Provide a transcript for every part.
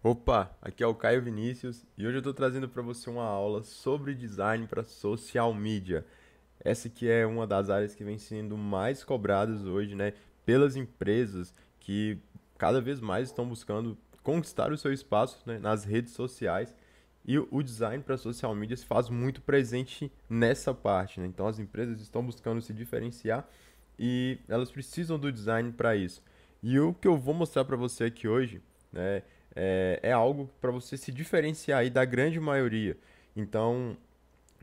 Opa, aqui é o Caio Vinícius e hoje eu estou trazendo para você uma aula sobre design para social media. Essa que é uma das áreas que vem sendo mais cobradas hoje, né, pelas empresas que cada vez mais estão buscando conquistar o seu espaço, né, nas redes sociais. E o design para social media se faz muito presente nessa parte, né? Então as empresas estão buscando se diferenciar e elas precisam do design para isso. E o que eu vou mostrar para você aqui hoje, né, é algo para você se diferenciar aí da grande maioria. Então,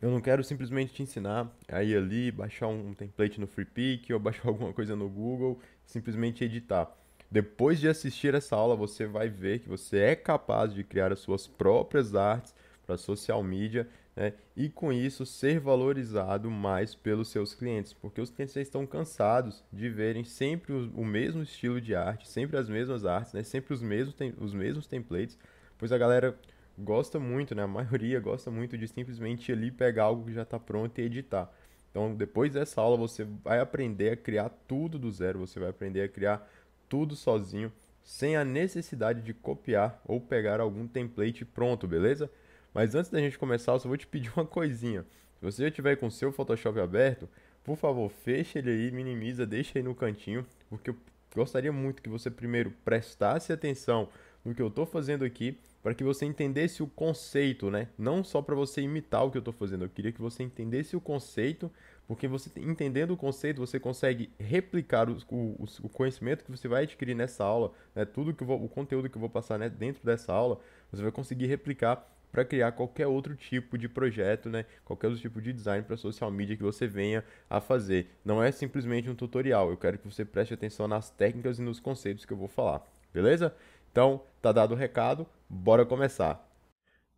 eu não quero simplesmente te ensinar a ir ali, baixar um template no FreePic ou baixar alguma coisa no Google, simplesmente editar. Depois de assistir essa aula, você vai ver que você é capaz de criar as suas próprias artes para social media, né? E com isso ser valorizado mais pelos seus clientes, porque os clientes já estão cansados de verem sempre o mesmo estilo de arte, sempre as mesmas artes, né? Sempre os mesmos templates, pois a galera gosta muito, né? A maioria gosta muito de simplesmente ir ali pegar algo que já está pronto e editar. Então, depois dessa aula, você vai aprender a criar tudo do zero, você vai aprender a criar tudo sozinho, sem a necessidade de copiar ou pegar algum template pronto, beleza? Mas antes da gente começar, eu só vou te pedir uma coisinha. Se você já tiver com o seu Photoshop aberto, por favor, feche ele aí, minimiza, deixa aí no cantinho, porque eu gostaria muito que você primeiro prestasse atenção no que eu estou fazendo aqui, para que você entendesse o conceito, né? Não só para você imitar o que eu estou fazendo, eu queria que você entendesse o conceito, porque você entendendo o conceito, você consegue replicar o conhecimento que você vai adquirir nessa aula, né? O conteúdo que eu vou passar, né, dentro dessa aula, você vai conseguir replicar para criar qualquer outro tipo de projeto, né? Qualquer outro tipo de design para social media que você venha a fazer. Não é simplesmente um tutorial, eu quero que você preste atenção nas técnicas e nos conceitos que eu vou falar, beleza? Então, tá dado o recado, bora começar.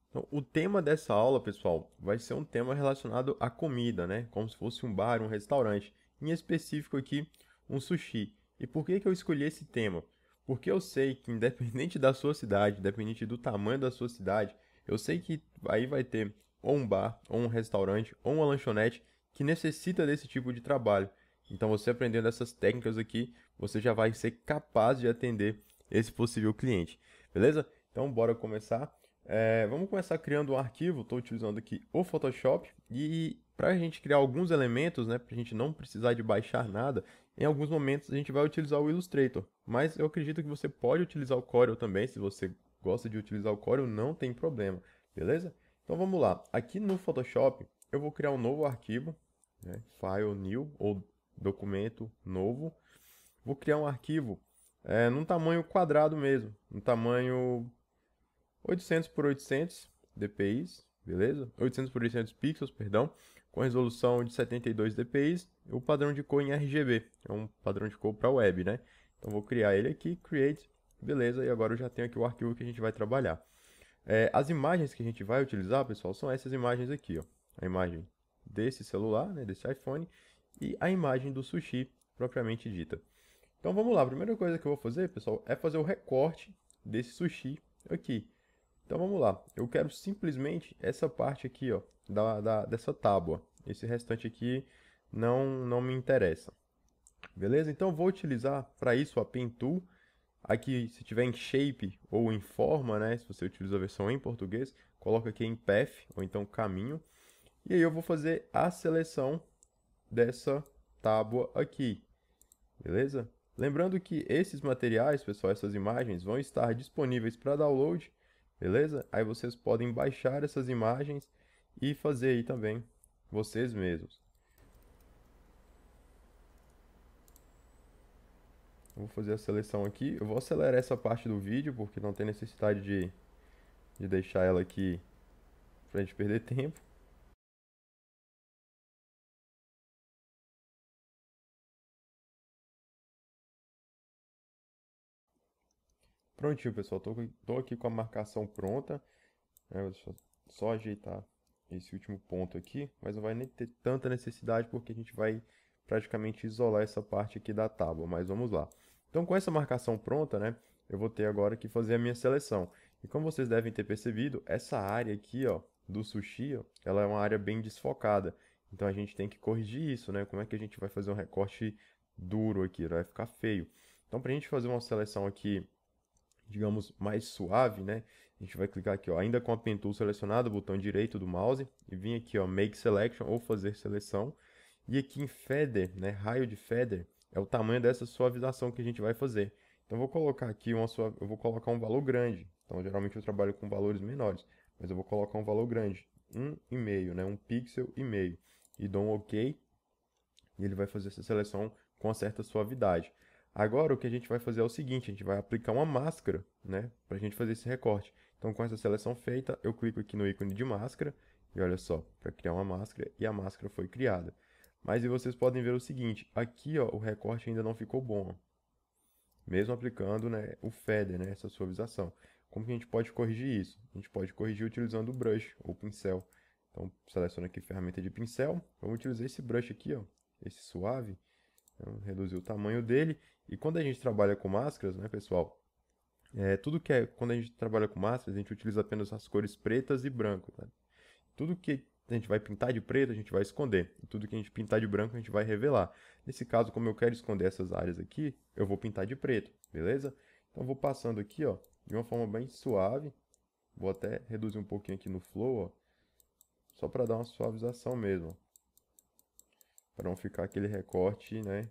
Então, o tema dessa aula, pessoal, vai ser um tema relacionado à comida, né? Como se fosse um bar, um restaurante. Em específico aqui, um sushi. E por que que eu escolhi esse tema? Porque eu sei que independente da sua cidade, independente do tamanho da sua cidade, eu sei que aí vai ter ou um bar, ou um restaurante, ou uma lanchonete que necessita desse tipo de trabalho. Então, você aprendendo essas técnicas aqui, você já vai ser capaz de atender esse possível cliente. Beleza? Então, bora começar. Vamos começar criando um arquivo. Estou utilizando aqui o Photoshop e para a gente criar alguns elementos, né, para a gente não precisar de baixar nada, em alguns momentos a gente vai utilizar o Illustrator. Mas eu acredito que você pode utilizar o Corel também, se você gosta de utilizar o Corel, não tem problema, beleza? Então vamos lá. Aqui no Photoshop eu vou criar um novo arquivo, né, File New ou documento novo. Vou criar um arquivo num tamanho quadrado mesmo, um tamanho 800 por 800 dpi, beleza? 800 por 800 pixels, perdão, com resolução de 72 dpi, o padrão de cor em RGB, é um padrão de cor para web, né? Então vou criar ele aqui, create, beleza, e agora eu já tenho aqui o arquivo que a gente vai trabalhar. As imagens que a gente vai utilizar, pessoal, são essas imagens aqui, ó. A imagem desse celular, né, desse iPhone, e a imagem do sushi propriamente dita. Então vamos lá, a primeira coisa que eu vou fazer, pessoal, é fazer o recorte desse sushi aqui. Então vamos lá. Eu quero simplesmente essa parte aqui, ó, dessa tábua. Esse restante aqui não me interessa. Beleza? Então eu vou utilizar para isso a Pen Tool. Aqui, se tiver em Shape ou em Forma, né? Se você utiliza a versão em português, coloca aqui em Path ou então Caminho. E aí eu vou fazer a seleção dessa tábua aqui. Beleza? Lembrando que esses materiais, pessoal, essas imagens vão estar disponíveis para download, beleza? Aí vocês podem baixar essas imagens e fazer aí também vocês mesmos. Eu vou fazer a seleção aqui. Eu vou acelerar essa parte do vídeo porque não tem necessidade de deixar ela aqui para a gente perder tempo. Prontinho, pessoal. Tô aqui com a marcação pronta. Deixa eu só ajeitar esse último ponto aqui, mas não vai nem ter tanta necessidade porque a gente vai praticamente isolar essa parte aqui da tábua, mas vamos lá. Então, com essa marcação pronta, né, eu vou ter agora que fazer a minha seleção. E como vocês devem ter percebido, essa área aqui, ó, do sushi, ó, ela é uma área bem desfocada. Então a gente tem que corrigir isso, né? Como é que a gente vai fazer um recorte duro aqui? Vai ficar feio. Então, para a gente fazer uma seleção aqui digamos, mais suave, né? A gente vai clicar aqui, ó, ainda com a Pen Tool selecionada, botão direito do mouse, e vir aqui, ó, Make Selection ou fazer seleção. E aqui em Feather, né, raio de Feather, é o tamanho dessa suavização que a gente vai fazer. Então eu vou colocar aqui eu vou colocar um valor grande. Então geralmente eu trabalho com valores menores, mas eu vou colocar um valor grande, 1,5, né, 1,5 pixel. E dou um OK, e ele vai fazer essa seleção com uma certa suavidade. Agora o que a gente vai fazer é o seguinte, a gente vai aplicar uma máscara, né, para a gente fazer esse recorte. Então com essa seleção feita, eu clico aqui no ícone de máscara, e olha só, para criar uma máscara, e a máscara foi criada. Mas e vocês podem ver o seguinte, aqui ó, o recorte ainda não ficou bom, mesmo aplicando, né, o feather, né, essa suavização. Como que a gente pode corrigir isso? A gente pode corrigir utilizando o brush, ou pincel. Então, seleciono aqui ferramenta de pincel, vamos utilizar esse brush aqui, ó, esse suave, então, reduzir o tamanho dele. E quando a gente trabalha com máscaras, né, pessoal, quando a gente trabalha com máscaras, a gente utiliza apenas as cores pretas e branco, tá? Tudo que a gente vai pintar de preto, a gente vai esconder. E tudo que a gente pintar de branco, a gente vai revelar. Nesse caso, como eu quero esconder essas áreas aqui, eu vou pintar de preto, beleza? Então, eu vou passando aqui, ó, de uma forma bem suave. Vou até reduzir um pouquinho aqui no flow, ó, só para dar uma suavização mesmo, para não ficar aquele recorte, né,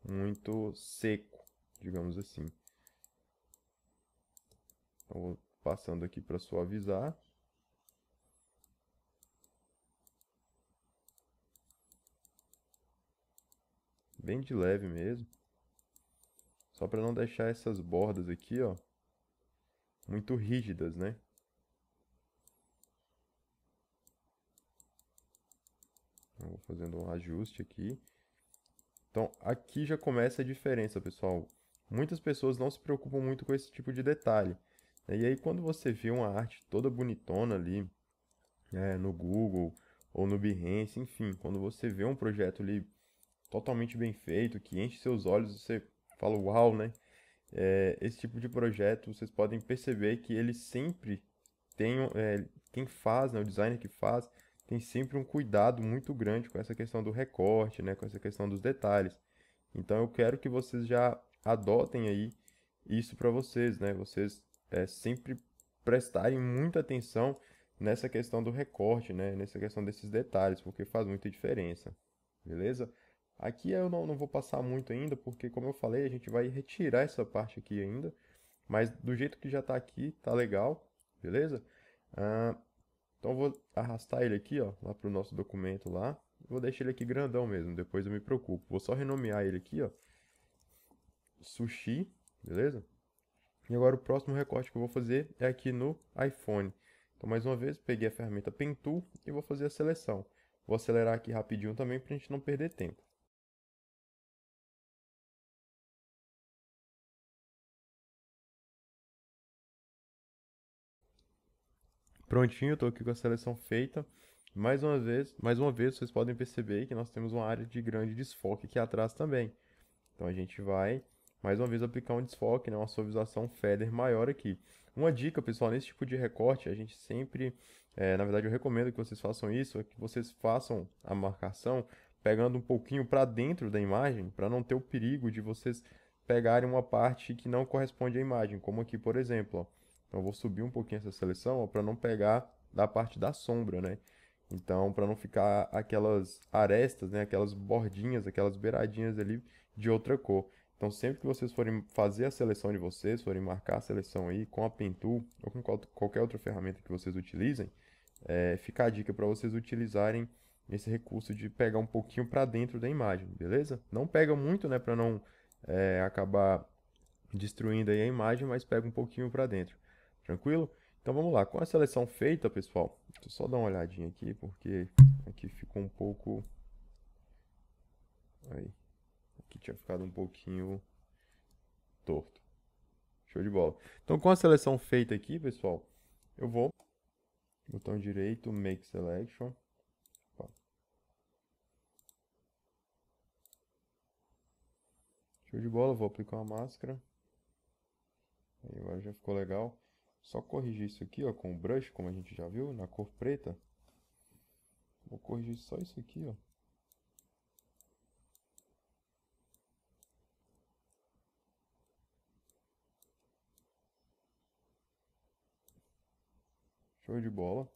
muito seco, digamos assim. Então, vou passando aqui para suavizar. Bem de leve mesmo. Só para não deixar essas bordas aqui, ó, muito rígidas, né? Eu vou fazendo um ajuste aqui. Então, aqui já começa a diferença, pessoal. Muitas pessoas não se preocupam muito com esse tipo de detalhe. E aí, quando você vê uma arte toda bonitona ali, no Google ou no Behance, enfim, quando você vê um projeto ali totalmente bem feito, que enche seus olhos, você fala, uau, né? Esse tipo de projeto, vocês podem perceber que ele sempre tem, quem faz, né, o designer que faz, tem sempre um cuidado muito grande com essa questão do recorte, né, com essa questão dos detalhes. Então eu quero que vocês já adotem aí isso para vocês, né? Vocês sempre prestarem muita atenção nessa questão do recorte, né? Nessa questão desses detalhes, porque faz muita diferença. Beleza? Aqui eu não vou passar muito ainda, porque como eu falei, a gente vai retirar essa parte aqui ainda. Mas do jeito que já está aqui, tá legal. Beleza? Ah, então eu vou arrastar ele aqui, ó, lá pro nosso documento lá. Vou deixar ele aqui grandão mesmo, depois eu me preocupo. Vou só renomear ele aqui, ó, Sushi, beleza? E agora o próximo recorte que eu vou fazer é aqui no iPhone. Então mais uma vez, peguei a ferramenta Pen Tool e vou fazer a seleção. Vou acelerar aqui rapidinho também para a gente não perder tempo. Prontinho, estou aqui com a seleção feita. Mais uma vez, vocês podem perceber que nós temos uma área de grande desfoque aqui atrás também. Então a gente vai, mais uma vez, aplicar um desfoque, né, uma suavização feather maior aqui. Uma dica, pessoal, nesse tipo de recorte, a gente sempre, na verdade eu recomendo que vocês façam isso, é que vocês façam a marcação pegando um pouquinho para dentro da imagem, para não ter o perigo de vocês pegarem uma parte que não corresponde à imagem, como aqui, por exemplo, ó. Então eu vou subir um pouquinho essa seleção para não pegar da parte da sombra, né? Então, para não ficar aquelas arestas, né, aquelas bordinhas, aquelas beiradinhas ali de outra cor. Então, sempre que vocês forem fazer a seleção de vocês, forem marcar a seleção aí com a Pen Tool ou com qualquer outra ferramenta que vocês utilizem, fica a dica para vocês utilizarem esse recurso de pegar um pouquinho para dentro da imagem, beleza? Não pega muito, né, para não acabar destruindo aí a imagem, mas pega um pouquinho para dentro. Tranquilo? Então vamos lá. Com a seleção feita, pessoal, deixa eu só dar uma olhadinha aqui, porque aqui ficou um pouco. Aí, aqui tinha ficado um pouquinho torto. Show de bola. Então, com a seleção feita aqui, pessoal, eu vou, botão direito, Make Selection. Opa. Show de bola, vou aplicar uma máscara. Aí agora já ficou legal. Só corrigir isso aqui, ó, com o brush, como a gente já viu, na cor preta. Vou corrigir só isso aqui, ó. Show de bola.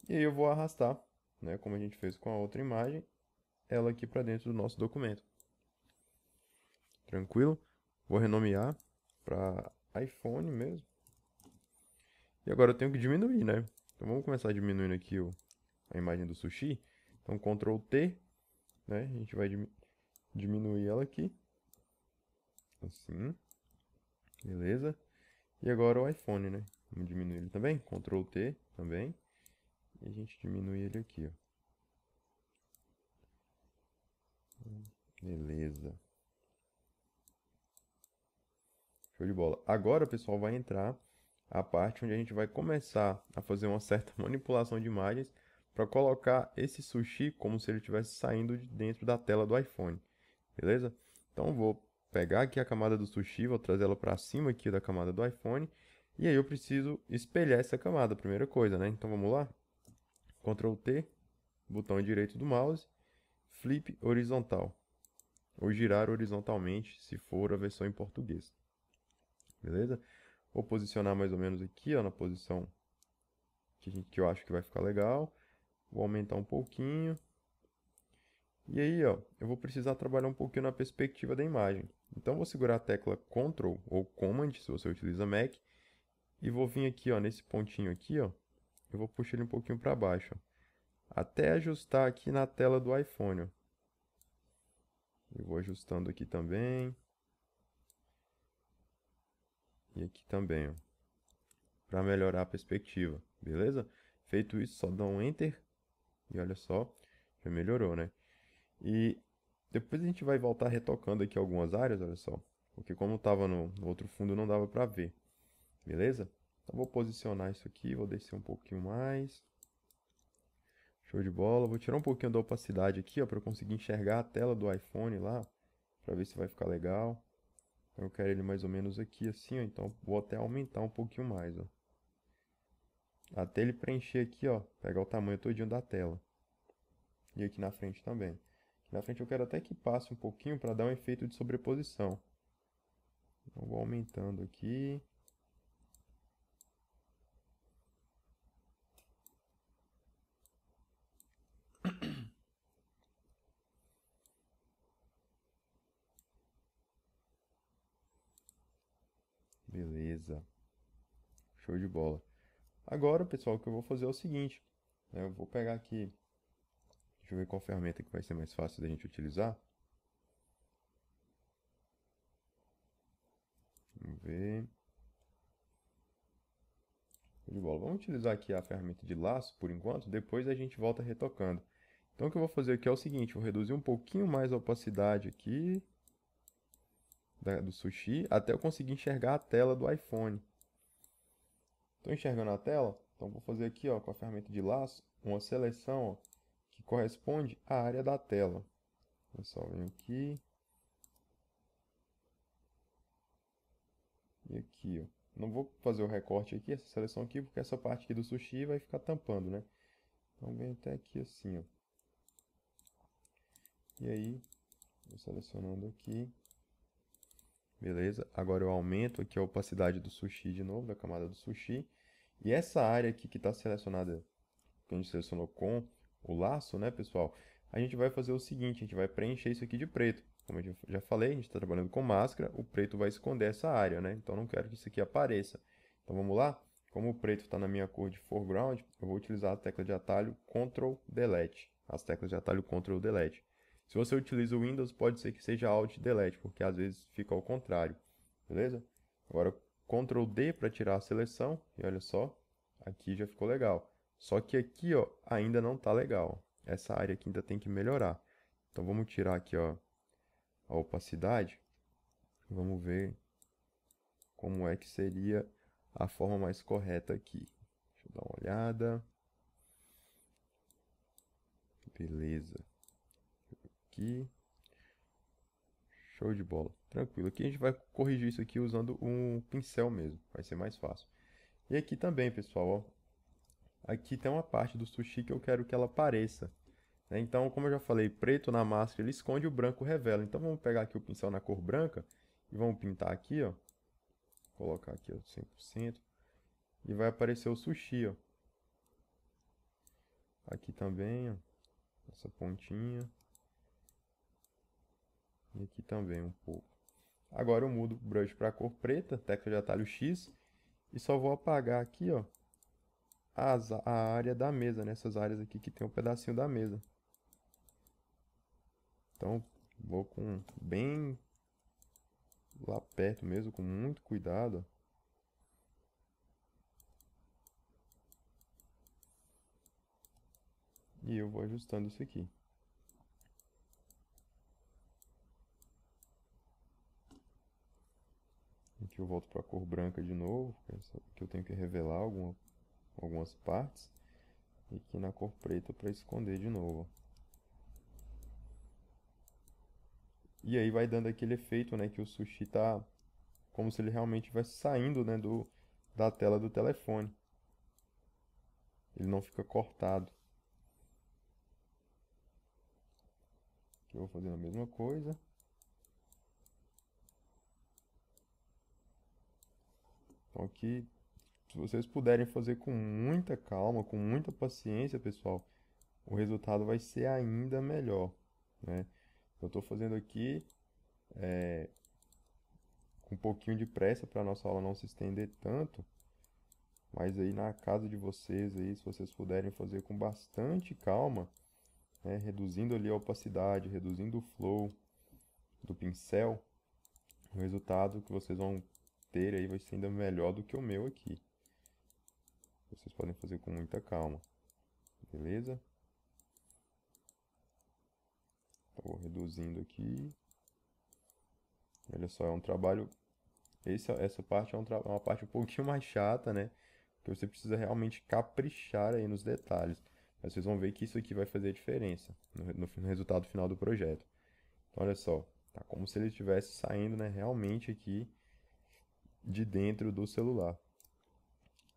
E aí eu vou arrastar, né, como a gente fez com a outra imagem, ela aqui para dentro do nosso documento. Tranquilo? Vou renomear para iPhone mesmo. E agora eu tenho que diminuir, né? Então vamos começar diminuindo aqui a imagem do sushi. Então Ctrl T, né? A gente vai diminuir ela aqui. Assim. Beleza. E agora o iPhone, né? Vamos diminuir ele também. Ctrl T também. E a gente diminui ele aqui, ó. Beleza. Show de bola. Agora, pessoal, vai entrar a parte onde a gente vai começar a fazer uma certa manipulação de imagens para colocar esse sushi como se ele estivesse saindo de dentro da tela do iPhone. Beleza? Então, eu vou pegar aqui a camada do sushi, vou trazer ela para cima aqui da camada do iPhone. E aí eu preciso espelhar essa camada, primeira coisa, né? Então, vamos lá. Ctrl T, botão direito do mouse, flip horizontal. Ou girar horizontalmente, se for a versão em português. Beleza? Vou posicionar mais ou menos aqui, ó, na posição que eu acho que vai ficar legal. Vou aumentar um pouquinho. E aí, ó, eu vou precisar trabalhar um pouquinho na perspectiva da imagem. Então, vou segurar a tecla Ctrl ou Command, se você utiliza Mac, e vou vir aqui, ó, nesse pontinho aqui, ó, eu vou puxar ele um pouquinho para baixo, ó, até ajustar aqui na tela do iPhone, ó. Eu vou ajustando aqui também. E aqui também, ó, para melhorar a perspectiva, beleza? Feito isso, só dá um Enter e olha só, já melhorou, né? E depois a gente vai voltar retocando aqui algumas áreas, olha só. Porque como estava no outro fundo não dava para ver, beleza? Então vou posicionar isso aqui, vou descer um pouquinho mais. Show de bola. Vou tirar um pouquinho da opacidade aqui, ó, para eu conseguir enxergar a tela do iPhone lá, para ver se vai ficar legal. Então eu quero ele mais ou menos aqui assim, ó, então vou até aumentar um pouquinho mais, ó. Até ele preencher aqui, ó, pegar o tamanho todinho da tela. E aqui na frente também. Aqui na frente eu quero até que passe um pouquinho para dar um efeito de sobreposição. Então vou aumentando aqui. Beleza. Show de bola. Agora, pessoal, o que eu vou fazer é o seguinte, né? Eu vou pegar aqui, deixa eu ver qual ferramenta que vai ser mais fácil da gente utilizar. Vamos ver. Show de bola. Vamos utilizar aqui a ferramenta de laço por enquanto, depois a gente volta retocando. Então o que eu vou fazer aqui é o seguinte, vou reduzir um pouquinho mais a opacidade aqui do sushi, até eu conseguir enxergar a tela do iPhone. Estou enxergando a tela? Então vou fazer aqui, ó, com a ferramenta de laço, uma seleção, ó, que corresponde à área da tela. Eu só venho aqui e aqui, ó. Não vou fazer o recorte aqui, essa seleção aqui, porque essa parte aqui do sushi vai ficar tampando, né? Então venho até aqui assim, ó. E aí, vou selecionando aqui. Beleza? Agora eu aumento aqui a opacidade do sushi de novo, da camada do sushi. E essa área aqui que está selecionada, que a gente selecionou com o laço, né, pessoal? A gente vai fazer o seguinte, a gente vai preencher isso aqui de preto. Como eu já falei, a gente está trabalhando com máscara, o preto vai esconder essa área, né? Então não quero que isso aqui apareça. Então vamos lá? Como o preto está na minha cor de foreground, eu vou utilizar a tecla de atalho Ctrl Delete. As teclas de atalho Ctrl Delete. Se você utiliza o Windows, pode ser que seja Alt Delete, porque às vezes fica ao contrário. Beleza? Agora Ctrl D para tirar a seleção. E olha só, aqui já ficou legal. Só que aqui, ó, ainda não tá legal. Essa área aqui ainda tem que melhorar. Então vamos tirar aqui, ó, a opacidade. Vamos ver como é que seria a forma mais correta aqui. Deixa eu dar uma olhada. Beleza. Aqui. Show de bola. Tranquilo. Aqui a gente vai corrigir isso aqui usando um pincel mesmo. Vai ser mais fácil. E aqui também, pessoal, ó. Aqui tem uma parte do sushi que eu quero que ela apareça, né? Então, como eu já falei, preto na máscara ele esconde, o branco revela. Então vamos pegar aqui o pincel na cor branca e vamos pintar aqui, ó. Colocar aqui, ó, 100%. E vai aparecer o sushi, ó. Aqui também, ó, essa pontinha. E aqui também um pouco. Agora eu mudo o brush para cor preta, tecla de atalho X, e só vou apagar aqui, ó, a área da mesa, nessas áreas aqui que tem um pedacinho da mesa. Então, vou com bem lá perto mesmo, com muito cuidado, ó. E eu vou ajustando isso aqui. Aqui eu volto para a cor branca de novo, que eu tenho que revelar algumas partes. E aqui na cor preta para esconder de novo. E aí vai dando aquele efeito, né, que o sushi tá como se ele realmente estivesse saindo, né, da tela do telefone. Ele não fica cortado. Aqui eu vou fazendo a mesma coisa. Então aqui, se vocês puderem fazer com muita calma, com muita paciência, pessoal, o resultado vai ser ainda melhor, né? Eu estou fazendo aqui com um pouquinho de pressa para a nossa aula não se estender tanto, mas aí na casa de vocês aí, se vocês puderem fazer com bastante calma, né, reduzindo ali a opacidade, reduzindo o flow do pincel, o resultado que vocês vão ter aí vai ser ainda melhor do que o meu aqui. Vocês podem fazer com muita calma, beleza? Eu vou reduzindo aqui. Olha só, é um trabalho. Essa parte é uma parte um pouquinho mais chata, né? Que você precisa realmente caprichar aí nos detalhes. Mas vocês vão ver que isso aqui vai fazer a diferença no resultado final do projeto. Então, olha só, tá como se ele estivesse saindo, né, realmente aqui de dentro do celular.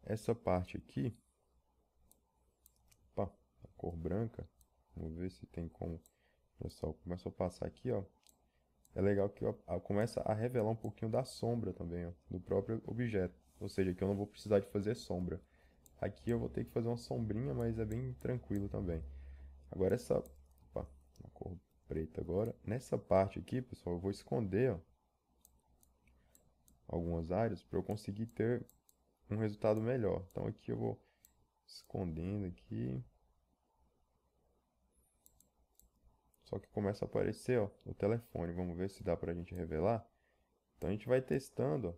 Essa parte aqui, opa, a cor branca, vamos ver se tem como. Olha só, começa a passar aqui, ó. É legal que começa a revelar um pouquinho da sombra também, ó, do próprio objeto. Ou seja, que eu não vou precisar de fazer sombra. Aqui eu vou ter que fazer uma sombrinha, mas é bem tranquilo também. Agora essa, opa, a cor preta agora. Nessa parte aqui, pessoal, eu vou esconder, ó, algumas áreas para eu conseguir ter um resultado melhor. Então aqui eu vou escondendo aqui. Só que começa a aparecer, ó, o telefone. Vamos ver se dá pra gente revelar. Então a gente vai testando, ó.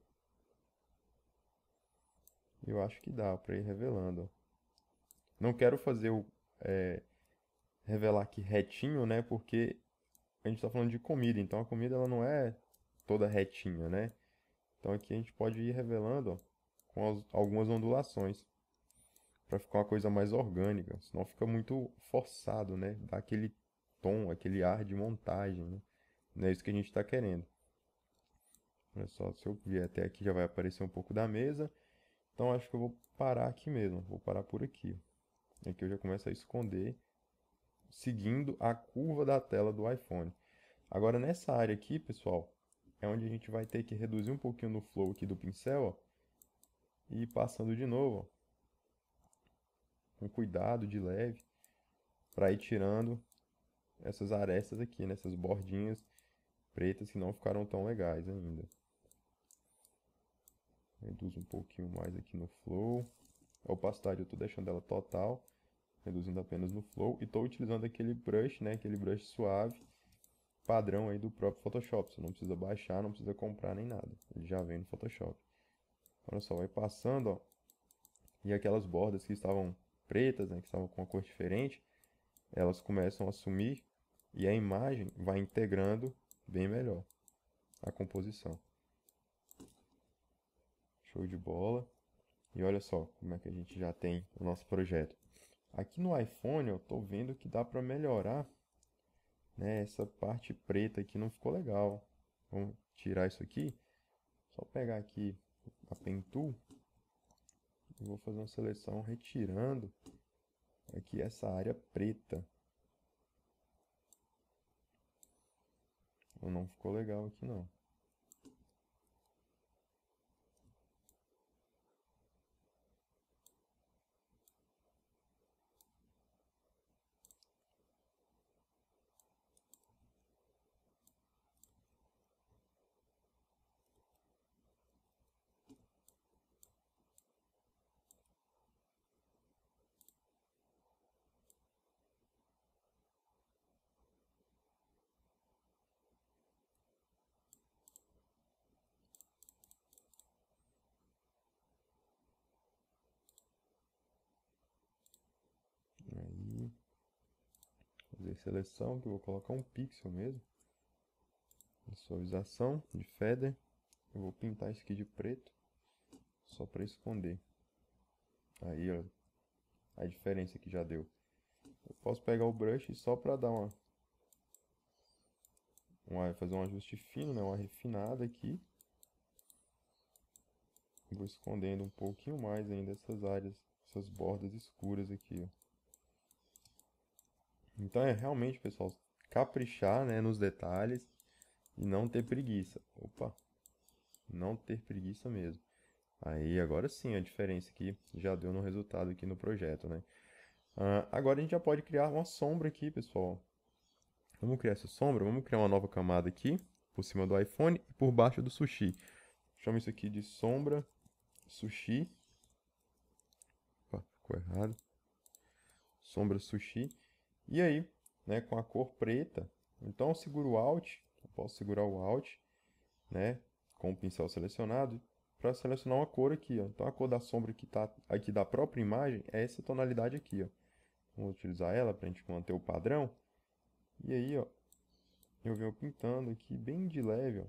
Eu acho que dá pra ir revelando, ó. Não quero fazer revelar aqui retinho, né? Porque a gente tá falando de comida, então a comida ela não é toda retinha, né? Então aqui a gente pode ir revelando, ó, com algumas ondulações para ficar uma coisa mais orgânica, senão fica muito forçado, né? Dá aquele tom, aquele ar de montagem, né? Não é isso que a gente está querendo. Olha só, se eu vier até aqui já vai aparecer um pouco da mesa. Então acho que eu vou parar aqui mesmo. Vou parar por aqui. Aqui eu já começo a esconder, seguindo a curva da tela do iPhone. Agora nessa área aqui, pessoal, é onde a gente vai ter que reduzir um pouquinho no flow aqui do pincel, ó, e ir passando de novo, ó, com cuidado, de leve, para ir tirando essas arestas aqui, né, essas bordinhas pretas que não ficaram tão legais ainda. Reduzo um pouquinho mais aqui no flow. A opacidade eu estou deixando ela total, reduzindo apenas no flow. E estou utilizando aquele brush, né, aquele brush suave, padrão aí do próprio Photoshop. Você não precisa baixar, não precisa comprar nem nada. Ele já vem no Photoshop. Olha só, vai passando, ó. E aquelas bordas que estavam pretas, né, que estavam com uma cor diferente, elas começam a sumir e a imagem vai integrando bem melhor a composição. Show de bola. E olha só como é que a gente já tem o nosso projeto. Aqui no iPhone eu estou vendo que dá para melhorar, né? Essa parte preta aqui não ficou legal. Vamos tirar isso aqui. Só pegar aqui a Pen Tool e vou fazer uma seleção retirando aqui essa área preta. Não ficou legal aqui não. seleção, que eu vou colocar um pixel mesmo. Suavização de feather. Eu vou pintar isso aqui de preto, só para esconder. Aí, ó, a diferença que já deu. Eu posso pegar o brush só para dar fazer um ajuste fino, né, uma refinada aqui. Vou escondendo um pouquinho mais ainda essas áreas, essas bordas escuras aqui, ó. Então é realmente, pessoal, caprichar, né, nos detalhes e não ter preguiça. Opa, não ter preguiça mesmo. Aí, agora sim, a diferença que já deu no resultado aqui no projeto, né? Agora a gente já pode criar uma sombra aqui, pessoal. Vamos criar essa sombra, vamos criar uma nova camada aqui, por cima do iPhone e por baixo do sushi. Chama isso aqui de sombra sushi. Opa, ficou errado. Sombra sushi. E aí, né, com a cor preta, então eu seguro o Alt, eu posso segurar o Alt, né, com o pincel selecionado, para selecionar uma cor aqui, ó. Então a cor da sombra que está aqui da própria imagem é essa tonalidade aqui, ó. Vou utilizar ela para a gente manter o padrão. E aí, ó, eu venho pintando aqui bem de leve, ó,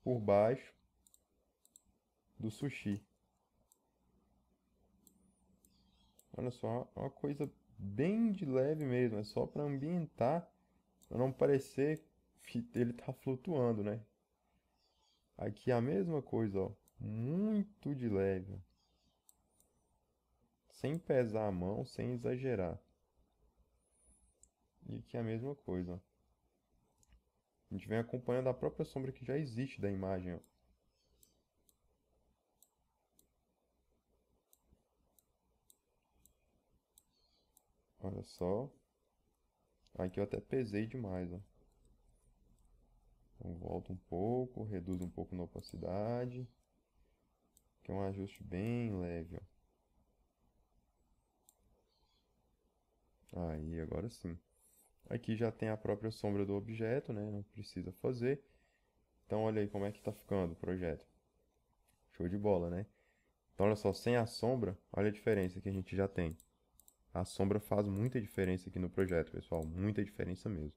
por baixo do sushi. Olha só, é uma coisa bem de leve mesmo, é só para ambientar, para não parecer que ele tá flutuando, né? Aqui é a mesma coisa, ó, muito de leve, ó, sem pesar a mão, sem exagerar. E aqui é a mesma coisa, ó. A gente vem acompanhando a própria sombra que já existe da imagem, ó. Olha só. Aqui eu até pesei demais, ó. Então volta um pouco, reduz um pouco na opacidade. Que é um ajuste bem leve, ó. Aí, agora sim. Aqui já tem a própria sombra do objeto, né? Não precisa fazer. Então olha aí como é que tá ficando o projeto. Show de bola, né? Então olha só, sem a sombra, olha a diferença que a gente já tem. A sombra faz muita diferença aqui no projeto, pessoal. Muita diferença mesmo.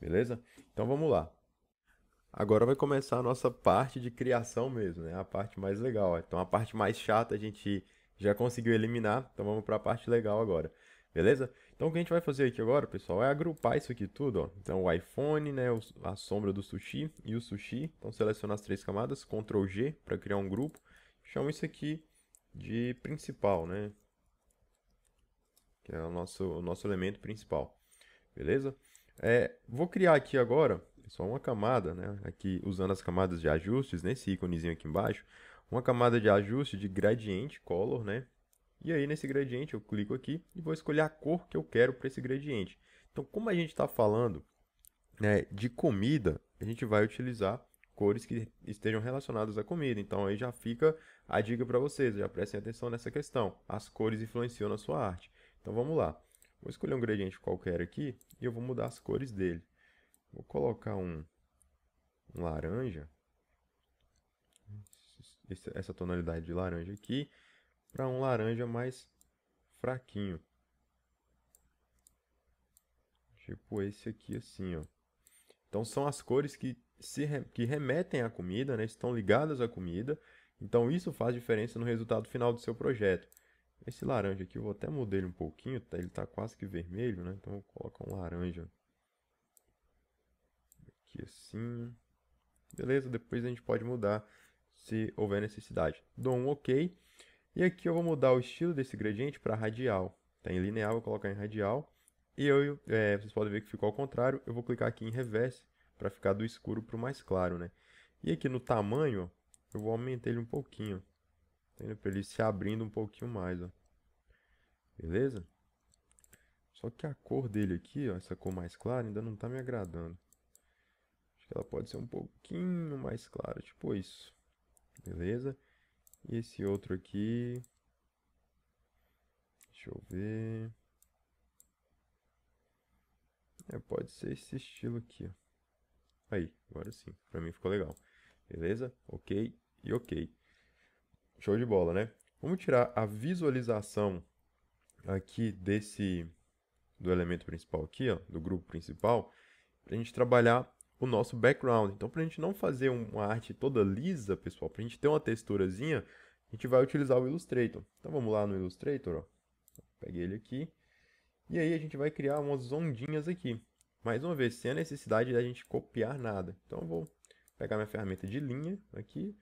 Beleza? Então vamos lá. Agora vai começar a nossa parte de criação mesmo, né? A parte mais legal. Ó. Então a parte mais chata a gente já conseguiu eliminar, então vamos para a parte legal agora. Beleza? Então o que a gente vai fazer aqui agora, pessoal, é agrupar isso aqui tudo, ó. Então o iPhone, né, a sombra do sushi e o sushi. Então seleciona as três camadas, Ctrl G para criar um grupo. Chama isso aqui de principal, né? Que é o nosso elemento principal. Beleza? Vou criar aqui agora, só uma camada, né? Aqui usando as camadas de ajustes, nesse íconezinho aqui embaixo, uma camada de ajuste de gradiente color, né? E aí nesse gradiente eu clico aqui e vou escolher a cor que eu quero para esse gradiente. Então, como a gente está falando, né, de comida, a gente vai utilizar cores que estejam relacionadas à comida. Então aí já fica a dica para vocês, já prestem atenção nessa questão. As cores influenciam na sua arte. Então vamos lá. Vou escolher um gradiente qualquer aqui e eu vou mudar as cores dele. Vou colocar um laranja, essa tonalidade de laranja aqui, para um laranja mais fraquinho. Tipo esse aqui assim, ó. Então são as cores que remetem à comida, né? Estão ligadas à comida. Então isso faz diferença no resultado final do seu projeto. Esse laranja aqui eu vou até mudar ele um pouquinho, tá? Ele está quase que vermelho, né? Então eu vou colocar um laranja aqui assim. Beleza, depois a gente pode mudar se houver necessidade. Dou um OK. E aqui eu vou mudar o estilo desse gradiente para radial. Tá em linear, vou colocar em radial. E vocês podem ver que ficou ao contrário. Eu vou clicar aqui em reverse para ficar do escuro para o mais claro, né? E aqui no tamanho, ó, eu vou aumentar ele um pouquinho. Tá, para ele se abrindo um pouquinho mais, ó. Beleza? Só que a cor dele aqui, ó, essa cor mais clara, ainda não está me agradando. Acho que ela pode ser um pouquinho mais clara, tipo isso. Beleza? E esse outro aqui, deixa eu ver. Pode ser esse estilo aqui, ó. Aí, agora sim, pra mim ficou legal. Beleza? Ok e ok. Show de bola, né? Vamos tirar a visualização aqui do elemento principal aqui, ó, do grupo principal, para a gente trabalhar o nosso background. Então, para a gente não fazer uma arte toda lisa, pessoal, para a gente ter uma texturazinha, a gente vai utilizar o Illustrator. Então, vamos lá no Illustrator, ó. Peguei ele aqui. E aí a gente vai criar umas ondinhas aqui. Mais uma vez, sem a necessidade da gente copiar nada. Então, eu vou pegar minha ferramenta de linha aqui.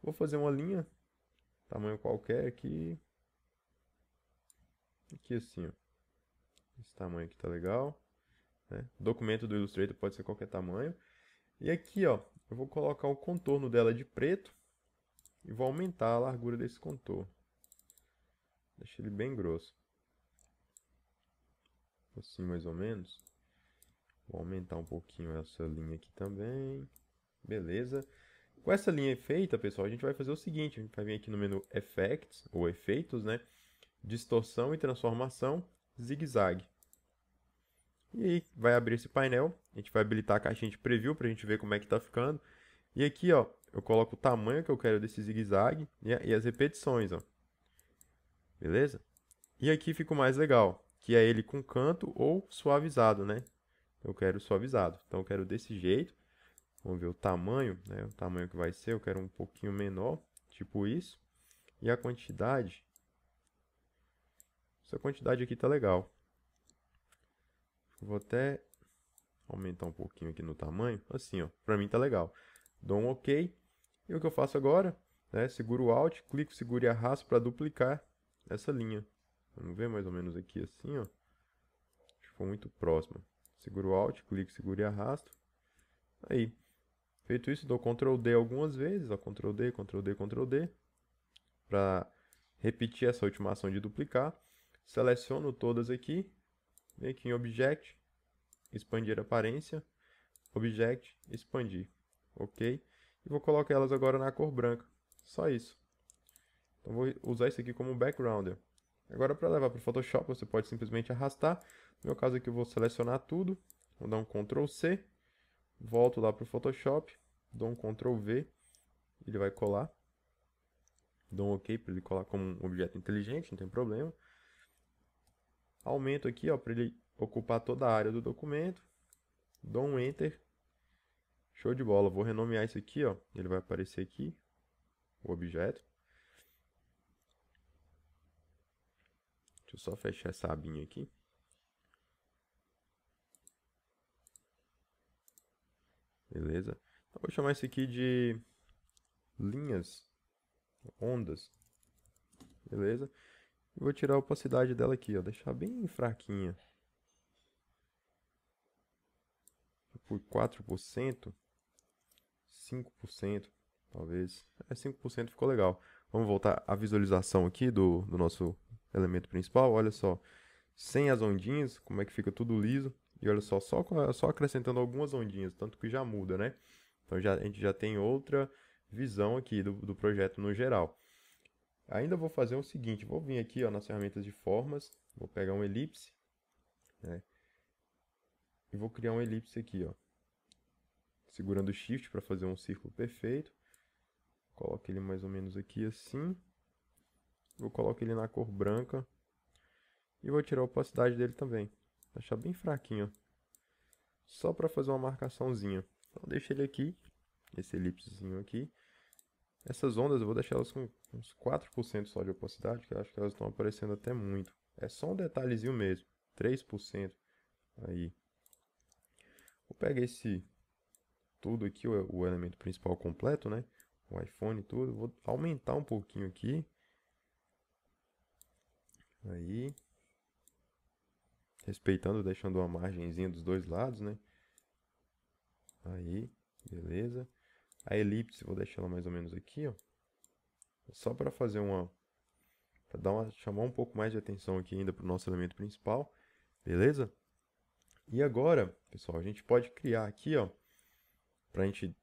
Vou fazer uma linha, tamanho qualquer aqui. Aqui assim, ó. Esse tamanho aqui tá legal, né? O documento do Illustrator pode ser qualquer tamanho. E aqui, ó, eu vou colocar o contorno dela de preto e vou aumentar a largura desse contorno. Deixa ele bem grosso. Assim, mais ou menos. Vou aumentar um pouquinho essa linha aqui também. Beleza. Com essa linha feita, pessoal, a gente vai fazer o seguinte. A gente vai vir aqui no menu Effects, ou Efeitos, né? Distorção e Transformação, Zigue-Zague. E aí, vai abrir esse painel. A gente vai habilitar a caixinha de preview para a gente ver como é que está ficando. E aqui, ó, eu coloco o tamanho que eu quero desse zigue-zague e as repetições, ó. Beleza? E aqui fica o mais legal, que é ele com canto ou suavizado, né? Eu quero suavizado. Então, eu quero desse jeito. Vamos ver o tamanho, né? O tamanho que vai ser. Eu quero um pouquinho menor, tipo isso. E a quantidade. Essa quantidade aqui tá legal. Vou até aumentar um pouquinho aqui no tamanho. Assim, ó. Pra mim tá legal. Dou um OK. E o que eu faço agora, né? Seguro o Alt, clico, seguro e arrasto para duplicar essa linha. Vamos ver mais ou menos aqui assim, ó. Acho que ficou muito próximo. Seguro o Alt, clico, seguro e arrasto. Aí. Feito isso, dou Ctrl D algumas vezes, ó. Ctrl D, Ctrl D, Ctrl D. Para repetir essa última ação de duplicar. Seleciono todas aqui. Venho aqui em Object, expandir aparência. Object, expandir. OK. E vou colocar elas agora na cor branca. Só isso. Então vou usar isso aqui como background. Agora para levar para o Photoshop você pode simplesmente arrastar. No meu caso aqui eu vou selecionar tudo. Vou dar um Ctrl C. Volto lá para o Photoshop. Dou um Ctrl V. Ele vai colar. Dou um OK para ele colar como um objeto inteligente, não tem problema. Aumento aqui para ele ocupar toda a área do documento. Dou um Enter. Show de bola. Vou renomear isso aqui, ó. Ele vai aparecer aqui, o objeto. Deixa eu só fechar essa abinha aqui. Beleza? Então, vou chamar isso aqui de linhas, ondas. Beleza? E vou tirar a opacidade dela aqui, ó. Deixar bem fraquinha. Por 4%. 5%, talvez. 5% ficou legal. Vamos voltar à visualização aqui do nosso elemento principal. Olha só, sem as ondinhas, como é que fica tudo liso. E olha só acrescentando algumas ondinhas, tanto que já muda, né? Então a gente já tem outra visão aqui do projeto no geral. Ainda vou fazer o seguinte, vou vir aqui ó, nas ferramentas de formas, vou pegar um elipse, né? E vou criar um elipse aqui, ó. Segurando o Shift para fazer um círculo perfeito. Coloco ele mais ou menos aqui assim. Vou colocar ele na cor branca. E vou tirar a opacidade dele também. Vou deixar bem fraquinho. Só para fazer uma marcaçãozinha. Então deixa ele aqui. Esse elipsezinho aqui. Essas ondas eu vou deixar elas com uns 4% só de opacidade. Que eu acho que elas estão aparecendo até muito. É só um detalhezinho mesmo. 3%. Aí. Vou pegar esse tudo aqui, o elemento principal completo, né? O iPhone e tudo. Vou aumentar um pouquinho aqui. Aí. Respeitando, deixando uma margenzinha dos dois lados, né? Aí, beleza. A elipse, vou deixar ela mais ou menos aqui, ó. Só para fazer chamar um pouco mais de atenção aqui ainda para o nosso elemento principal. Beleza? E agora, pessoal, a gente pode criar aqui, ó. Pra gente,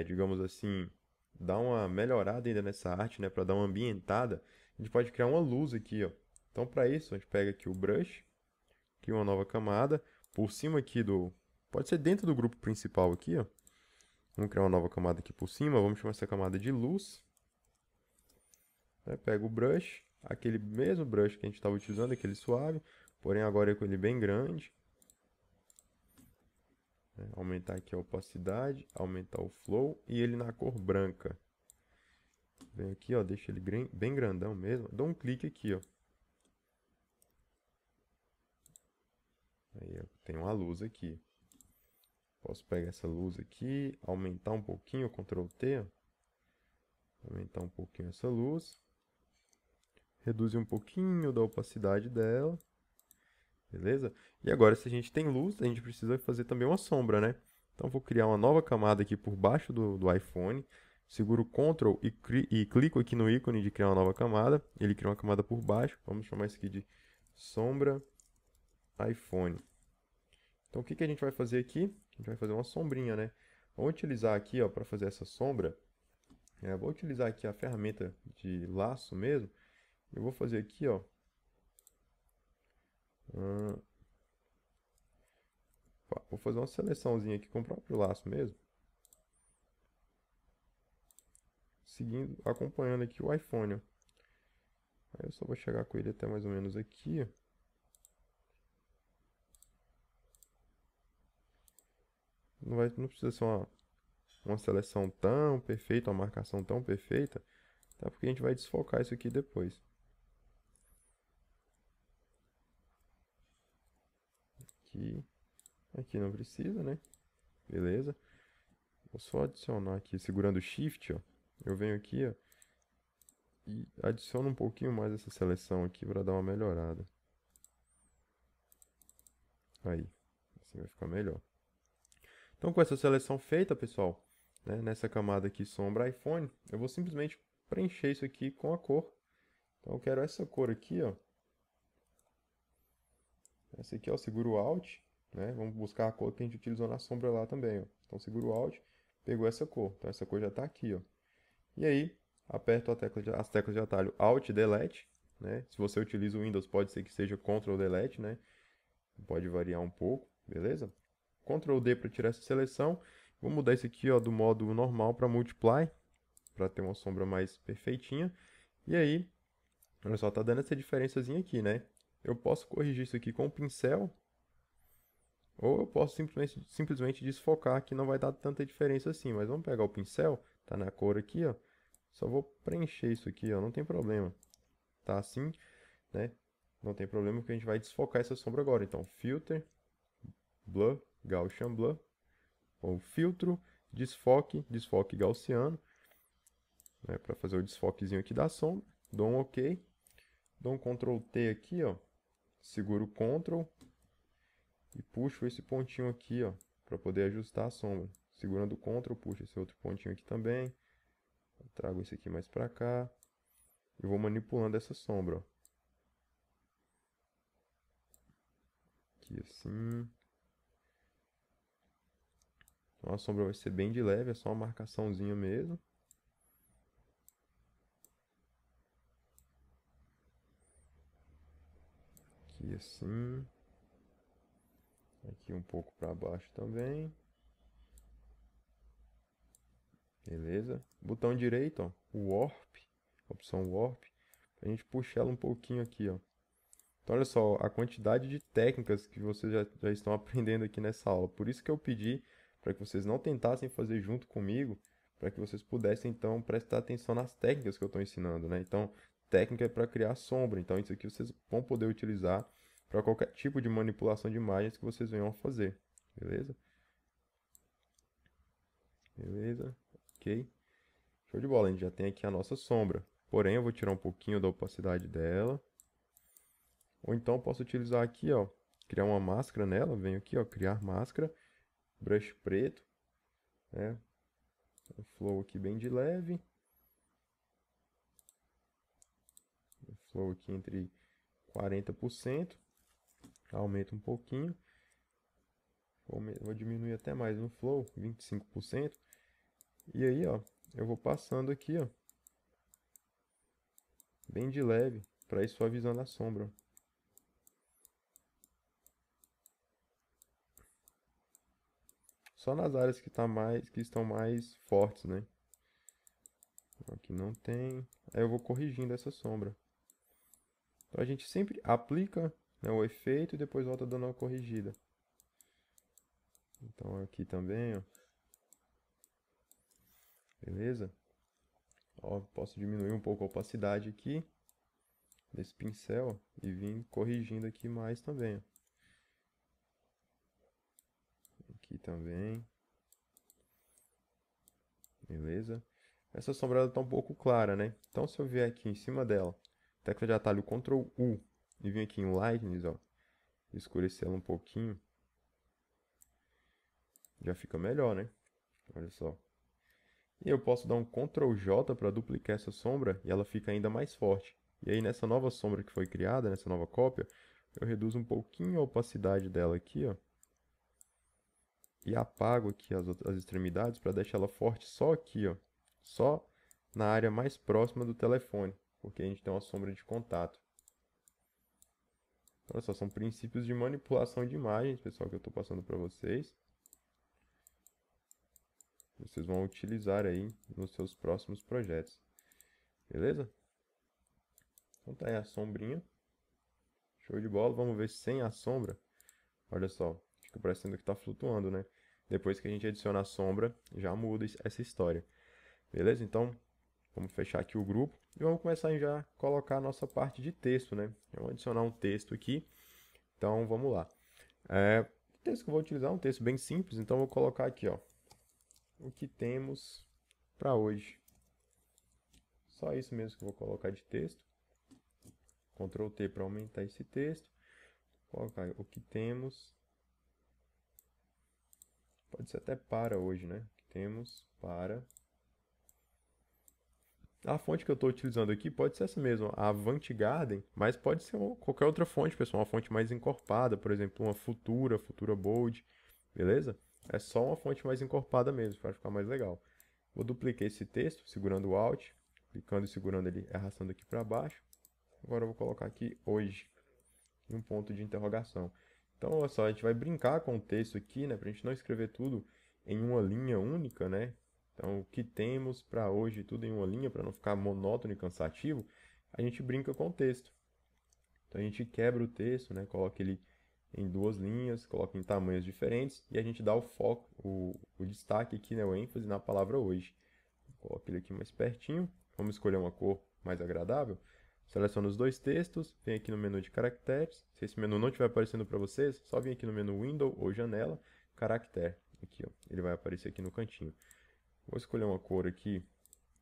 digamos assim, dar uma melhorada ainda nessa arte, né? Para dar uma ambientada. A gente pode criar uma luz aqui, ó. Então, para isso, a gente pega aqui o brush. Cria uma nova camada. Por cima aqui pode ser dentro do grupo principal aqui, ó. Vamos criar uma nova camada aqui por cima. Vamos chamar essa camada de luz. Pega o brush. aquele mesmo brush que a gente estava utilizando, aquele suave, porém agora é com ele bem grande. Aumentar aqui a opacidade, aumentar o flow e ele na cor branca. Vem aqui, ó, deixa ele bem grandão mesmo. Dou um clique aqui, ó. Aí eu tenho uma luz aqui. Posso pegar essa luz aqui, aumentar um pouquinho, Ctrl T, ó. Aumentar um pouquinho essa luz. Reduzir um pouquinho da opacidade dela. Beleza? E agora, se a gente tem luz, a gente precisa fazer também uma sombra, né? Então, vou criar uma nova camada aqui por baixo do iPhone. Seguro Ctrl e clico aqui no ícone de criar uma nova camada. Ele cria uma camada por baixo. Vamos chamar isso aqui de sombra iPhone. Então, o que que a gente vai fazer aqui? A gente vai fazer uma sombrinha, né? Vamos utilizar aqui, ó, para fazer essa sombra. Vou utilizar aqui a ferramenta de laço mesmo. Eu vou fazer aqui, ó. Vou fazer uma seleçãozinha aqui com o próprio laço mesmo. Seguindo, acompanhando aqui o iPhone, ó. Aí eu só vou chegar com ele até mais ou menos aqui, ó. Não precisa ser uma seleção tão perfeita, uma marcação tão perfeita, tá? Porque a gente vai desfocar isso aqui depois. Aqui não precisa, né? Beleza. Vou só adicionar aqui, segurando o Shift, ó. Eu venho aqui, ó, e adiciono um pouquinho mais essa seleção aqui para dar uma melhorada. Aí, assim vai ficar melhor. Então, com essa seleção feita, pessoal, né, nessa camada aqui, sombra iPhone, eu vou simplesmente preencher isso aqui com a cor. Então, eu quero essa cor aqui, ó. Essa aqui, ó, seguro o Alt, né? Vamos buscar a cor que a gente utilizou na sombra lá também, ó. Então, seguro o Alt, pegou essa cor. Então, essa cor já está aqui, ó. E aí, aperto as teclas de atalho Alt e Delete, né? Se você utiliza o Windows, pode ser que seja Ctrl Delete, né? Pode variar um pouco, beleza? Ctrl D para tirar essa seleção. Vou mudar isso aqui, ó, do modo normal para Multiply, para ter uma sombra mais perfeitinha. E aí, olha só, tá dando essa diferençazinha aqui, né? Eu posso corrigir isso aqui com o pincel, ou eu posso simplesmente desfocar, que não vai dar tanta diferença assim. Mas vamos pegar o pincel, tá na cor aqui, ó. Só vou preencher isso aqui, ó, não tem problema. Tá assim, né? Não tem problema porque a gente vai desfocar essa sombra agora. Então, Filter, Blur, Gaussian Blur, ou filtro, desfoque gaussiano, né, para fazer o desfoquezinho aqui da sombra. Dou um OK, dou um Ctrl T aqui, ó, seguro o Ctrl e puxo esse pontinho aqui, ó, para poder ajustar a sombra. Segurando o Ctrl, puxo esse outro pontinho aqui também, trago esse aqui mais para cá e vou manipulando essa sombra, ó. Aqui assim. Então a sombra vai ser bem de leve, é só uma marcaçãozinha mesmo. Aqui assim. Aqui um pouco para baixo também. Beleza? Botão direito, ó, Warp, opção Warp, a gente puxa ela um pouquinho aqui, ó. Então, olha só, a quantidade de técnicas que vocês já estão aprendendo aqui nessa aula. Por isso que eu pedi para que vocês não tentassem fazer junto comigo, para que vocês pudessem, então, prestar atenção nas técnicas que eu estou ensinando, né? Então, técnica é para criar sombra. Então, isso aqui vocês vão poder utilizar para qualquer tipo de manipulação de imagens que vocês venham a fazer. Beleza? Beleza? Ok. Show de bola, a gente já tem aqui a nossa sombra. Porém, eu vou tirar um pouquinho da opacidade dela. Ou então eu posso utilizar aqui, ó, criar uma máscara nela. Venho aqui, ó, criar máscara, brush preto, né? Um flow aqui bem de leve. Um flow aqui entre 40%. Aumenta um pouquinho. Vou diminuir até mais no flow, 25%. E aí, ó, eu vou passando aqui, ó, bem de leve, para ir suavizando a sombra. Só nas áreas que estão mais fortes, né? Aqui não tem. Aí eu vou corrigindo essa sombra. Então a gente sempre aplica, né, o efeito e depois volta dando uma corrigida. Então aqui também, ó. Beleza? Ó, posso diminuir um pouco a opacidade aqui desse pincel, ó, e vir corrigindo aqui mais também, ó. Aqui também. Beleza? Essa sombra ela tá um pouco clara, né? Então se eu vier aqui em cima dela, tecla de atalho Ctrl U e vir aqui em Lightness, ó, escurecer ela um pouquinho, já fica melhor, né? Olha só. E eu posso dar um Ctrl J para duplicar essa sombra e ela fica ainda mais forte. E aí nessa nova sombra que foi criada, nessa nova cópia, eu reduzo um pouquinho a opacidade dela aqui, ó. E apago aqui as extremidades para deixar ela forte só aqui, ó. Só na área mais próxima do telefone, porque a gente tem uma sombra de contato. Olha só, são princípios de manipulação de imagens, pessoal, que eu estou passando para vocês. Vocês vão utilizar aí nos seus próximos projetos. Beleza? Então tá aí a sombrinha. Show de bola. Vamos ver sem a sombra. Olha só, fica parecendo que está flutuando, né? Depois que a gente adiciona a sombra, já muda essa história. Beleza? Então, vamos fechar aqui o grupo e vamos começar a já colocar a nossa parte de texto, né? Vamos adicionar um texto aqui. Então, vamos lá. O texto que eu vou utilizar é um texto bem simples, então eu vou colocar aqui, ó, o que temos para hoje. Só isso mesmo que eu vou colocar de texto. Ctrl T para aumentar esse texto. Vou colocar o que temos. Pode ser até para hoje, né? O que temos para. A fonte que eu estou utilizando aqui pode ser essa mesmo, a Avant Garden, mas pode ser qualquer outra fonte, pessoal. Uma fonte mais encorpada, por exemplo, uma Futura, Futura Bold, beleza? É só uma fonte mais encorpada mesmo, para ficar mais legal. Vou duplicar esse texto, segurando o Alt, clicando e segurando ele, arrastando aqui para baixo. Agora eu vou colocar aqui hoje, e um ponto de interrogação. Então, olha só, a gente vai brincar com o texto aqui, né, para a gente não escrever tudo em uma linha única, né? Então, o que temos para hoje, tudo em uma linha, para não ficar monótono e cansativo, a gente brinca com o texto. Então, a gente quebra o texto, né, coloca ele em duas linhas, coloca em tamanhos diferentes e a gente dá o foco, o destaque aqui, né, o ênfase na palavra hoje. Coloque ele aqui mais pertinho. Vamos escolher uma cor mais agradável. Seleciona os dois textos, vem aqui no menu de caracteres. Se esse menu não estiver aparecendo para vocês, só vem aqui no menu Window ou Janela, Caractere. Aqui, ó, ele vai aparecer aqui no cantinho. Vou escolher uma cor aqui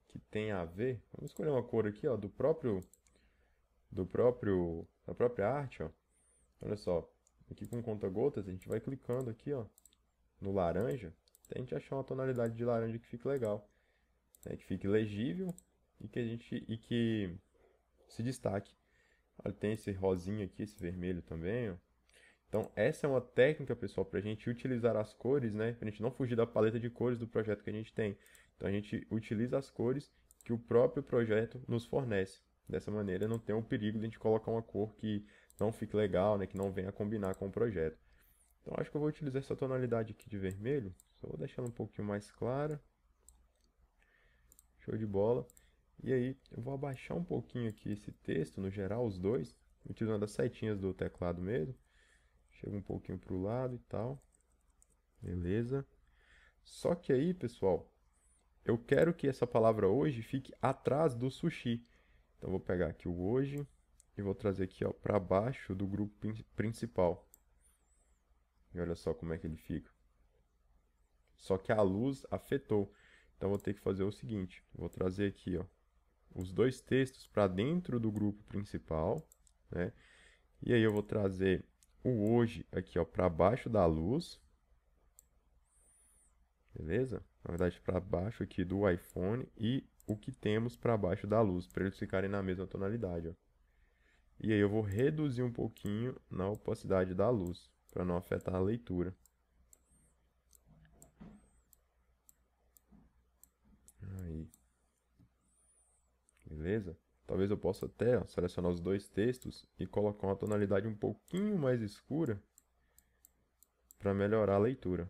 que tenha a ver. Vamos escolher uma cor aqui, ó, da própria arte, ó. Olha só, aqui com conta-gotas, a gente vai clicando aqui, ó, no laranja, até a gente achar uma tonalidade de laranja que fique legal, né, que fique legível e que se destaque. Olha, tem esse rosinho aqui, esse vermelho também, ó. Então, essa é uma técnica, pessoal, para a gente utilizar as cores, né? Para a gente não fugir da paleta de cores do projeto que a gente tem. Então, a gente utiliza as cores que o próprio projeto nos fornece. Dessa maneira, não tem o perigo de a gente colocar uma cor que não fique legal, né? Que não venha a combinar com o projeto. Então, acho que eu vou utilizar essa tonalidade aqui de vermelho. Só vou deixar ela um pouquinho mais clara. Show de bola. E aí, eu vou abaixar um pouquinho aqui esse texto, no geral, os dois, utilizando as setinhas do teclado mesmo. Chega um pouquinho para o lado e tal. Beleza. Só que aí, pessoal, eu quero que essa palavra hoje fique atrás do sushi. Então, eu vou pegar aqui o hoje e vou trazer aqui para baixo do grupo principal. E olha só como é que ele fica. Só que a luz afetou. Então, eu vou ter que fazer o seguinte. Vou trazer aqui, ó, os dois textos para dentro do grupo principal, né? E aí eu vou trazer o hoje aqui, ó, para baixo da luz, beleza? Na verdade, para baixo aqui do iPhone e o que temos para baixo da luz, para eles ficarem na mesma tonalidade, ó. E aí eu vou reduzir um pouquinho na opacidade da luz, para não afetar a leitura. Aí, beleza? Talvez eu possa até, ó, selecionar os dois textos e colocar uma tonalidade um pouquinho mais escura para melhorar a leitura.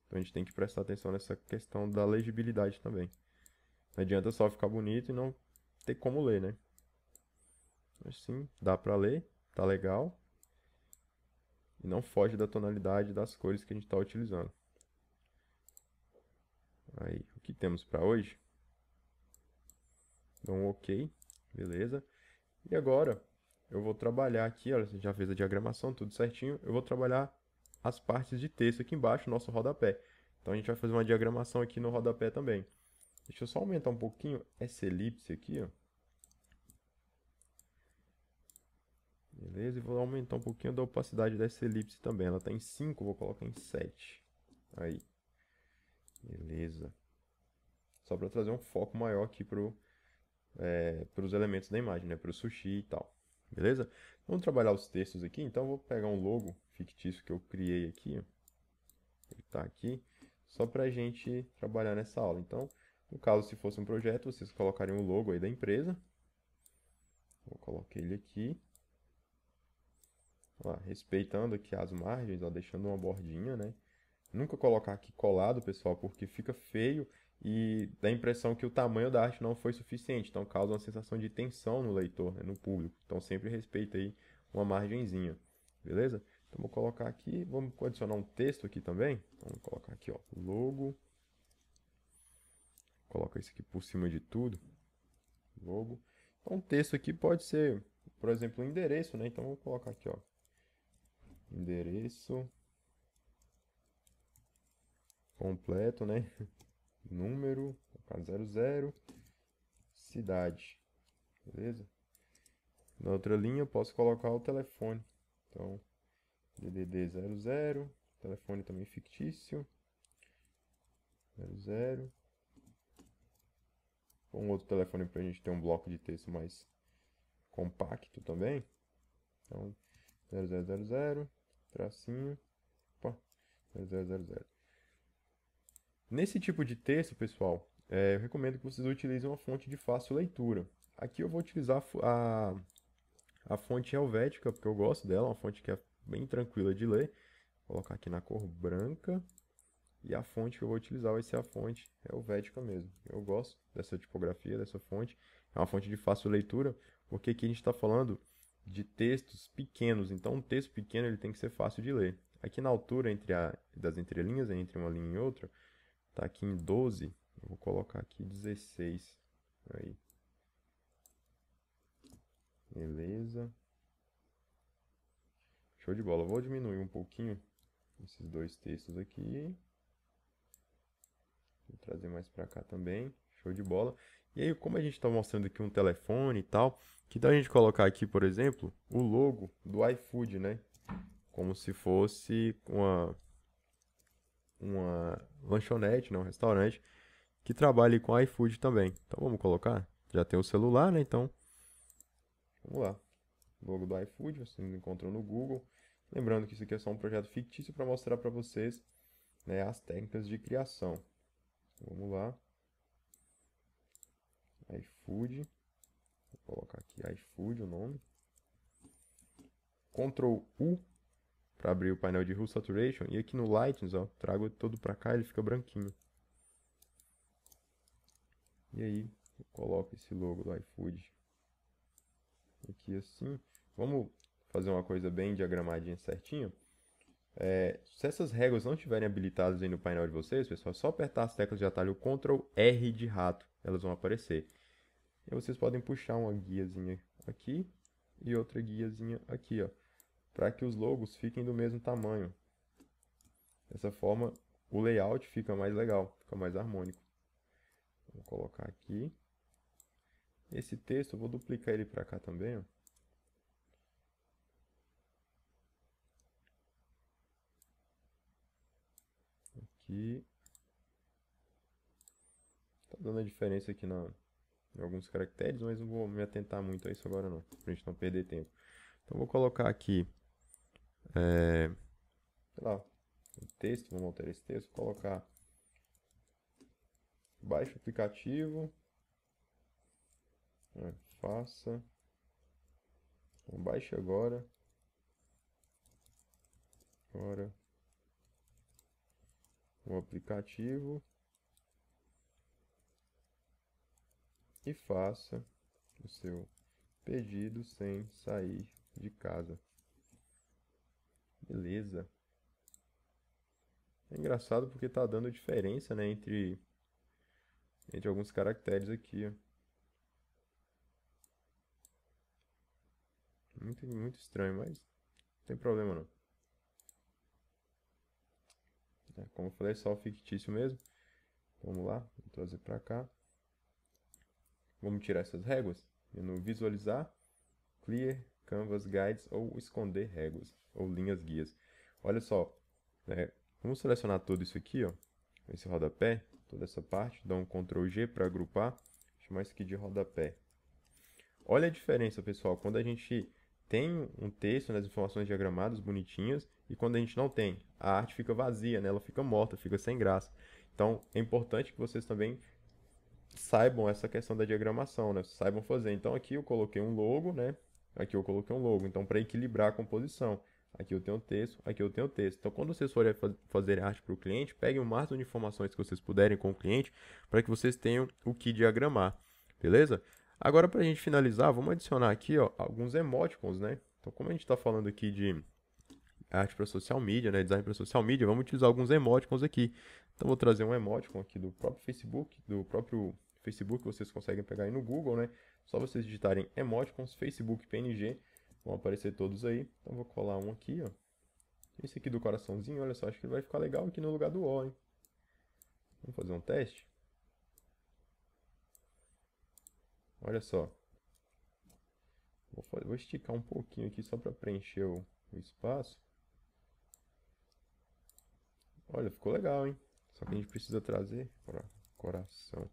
Então a gente tem que prestar atenção nessa questão da legibilidade também. Não adianta só ficar bonito e não ter como ler, né? Assim, dá pra ler, tá legal. E não foge da tonalidade das cores que a gente está utilizando. Aí, o que temos para hoje? Dá um OK, beleza. E agora, eu vou trabalhar aqui, olha, você já fez a diagramação, tudo certinho. Eu vou trabalhar as partes de texto aqui embaixo, nosso rodapé. Então a gente vai fazer uma diagramação aqui no rodapé também. Deixa eu só aumentar um pouquinho essa elipse aqui, ó. Beleza, e vou aumentar um pouquinho da opacidade dessa elipse também. Ela está em 5, vou colocar em 7. Aí, beleza. Só para trazer um foco maior aqui para os elementos da imagem, né? Para o sushi e tal. Beleza? Vamos trabalhar os textos aqui. Então, eu vou pegar um logo fictício que eu criei aqui. Ó. Ele está aqui. Só para a gente trabalhar nessa aula. Então, no caso, se fosse um projeto, vocês colocariam o logo aí da empresa. Vou colocar ele aqui. Ó, respeitando aqui as margens, ó, deixando uma bordinha, né? Nunca colocar aqui colado, pessoal, porque fica feio e dá a impressão que o tamanho da arte não foi suficiente. Então causa uma sensação de tensão no leitor, né, no público. Então sempre respeita aí uma margenzinha, beleza? Então vou colocar aqui, vamos adicionar um texto aqui também. Então, vamos colocar aqui, ó, logo. Coloca isso aqui por cima de tudo, logo. Então o texto aqui pode ser, por exemplo, um endereço, né? Então vou colocar aqui, ó, endereço completo, né? Número, 00, cidade, beleza? Na outra linha eu posso colocar o telefone. Então, DDD 00, telefone também fictício, 00. Um outro telefone para a gente ter um bloco de texto mais compacto também. Então, 0000, tracinho, opa, 0000. Nesse tipo de texto, pessoal, eu recomendo que vocês utilizem uma fonte de fácil leitura. Aqui eu vou utilizar a fonte helvética, porque eu gosto dela, uma fonte que é bem tranquila de ler. Vou colocar aqui na cor branca. E a fonte que eu vou utilizar vai ser a fonte helvética mesmo. Eu gosto dessa tipografia, dessa fonte. É uma fonte de fácil leitura, porque aqui a gente está falando de textos pequenos. Então, um texto pequeno ele tem que ser fácil de ler. Aqui na altura das entrelinhas, entre uma linha e outra, está aqui em 12. Eu vou colocar aqui 16. Aí. Beleza. Show de bola. Eu vou diminuir um pouquinho esses dois textos aqui. Vou trazer mais para cá também. Show de bola. E aí, como a gente está mostrando aqui um telefone e tal, que tal a gente colocar aqui, por exemplo, o logo do iFood, né? Como se fosse uma lanchonete, né? Um restaurante que trabalhe com iFood também. Então vamos colocar. Já tem o celular, né? Então, vamos lá. Logo do iFood, vocês encontram no Google. Lembrando que isso aqui é só um projeto fictício para mostrar para vocês, né, as técnicas de criação. Vamos lá. iFood. Vou colocar aqui iFood o nome. Ctrl U para abrir o painel de Hue Saturation. E aqui no Lightning, ó, trago todo para cá, ele fica branquinho. E aí, eu coloco esse logo do iFood aqui assim. Vamos fazer uma coisa bem diagramadinha certinho. Se essas réguas não estiverem habilitadas aí no painel de vocês, pessoal, é só apertar as teclas de atalho Ctrl R de rato, elas vão aparecer. E vocês podem puxar uma guiazinha aqui e outra guiazinha aqui, ó, para que os logos fiquem do mesmo tamanho. Dessa forma, o layout fica mais legal, fica mais harmônico. Vou colocar aqui. Esse texto, eu vou duplicar ele para cá também, ó. Aqui. Tá dando a diferença aqui em alguns caracteres, mas não vou me atentar muito a isso agora não, pra gente não perder tempo. Então, vou colocar aqui, sei lá, um texto, vamos alterar esse texto, vou colocar baixe o aplicativo, faça, então, baixe agora, o aplicativo e faça o seu pedido sem sair de casa. Beleza. É engraçado porque tá dando diferença, né, entre alguns caracteres aqui, ó. Muito, muito estranho, mas não tem problema não. É, como eu falei, é só o fictício mesmo. Vamos lá, vou trazer para cá. Vamos tirar essas réguas. No visualizar, clear, canvas, guides ou esconder réguas ou linhas guias. Olha só, né? Vamos selecionar tudo isso aqui, ó. Esse rodapé, toda essa parte, dá um Ctrl G para agrupar, chamar isso aqui de rodapé. Olha a diferença, pessoal, quando a gente tem um texto nas informações diagramadas bonitinhas e quando a gente não tem. A arte fica vazia, né? Ela fica morta, fica sem graça. Então, é importante que vocês também saibam essa questão da diagramação, né? Saibam fazer. Então, aqui eu coloquei um logo, né? Aqui eu coloquei um logo. Então, para equilibrar a composição. Aqui eu tenho texto, aqui eu tenho texto. Então, quando vocês forem fazer arte para o cliente, peguem o máximo de informações que vocês puderem com o cliente para que vocês tenham o que diagramar. Beleza? Agora, para a gente finalizar, vamos adicionar aqui, ó, alguns emoticons, né? Então, como a gente está falando aqui de arte para social media, né? Design para social media, vamos utilizar alguns emoticons aqui. Então, vou trazer um emoticon aqui do próprio Facebook, vocês conseguem pegar aí no Google, né? Só vocês digitarem emoticons, Facebook, PNG, vão aparecer todos aí. Então, vou colar um aqui, ó. Esse aqui do coraçãozinho, olha só, acho que ele vai ficar legal aqui no lugar do O, hein? Vamos fazer um teste? Olha só. Vou esticar um pouquinho aqui só para preencher o espaço. Olha, ficou legal, hein? Só que a gente precisa trazer coração.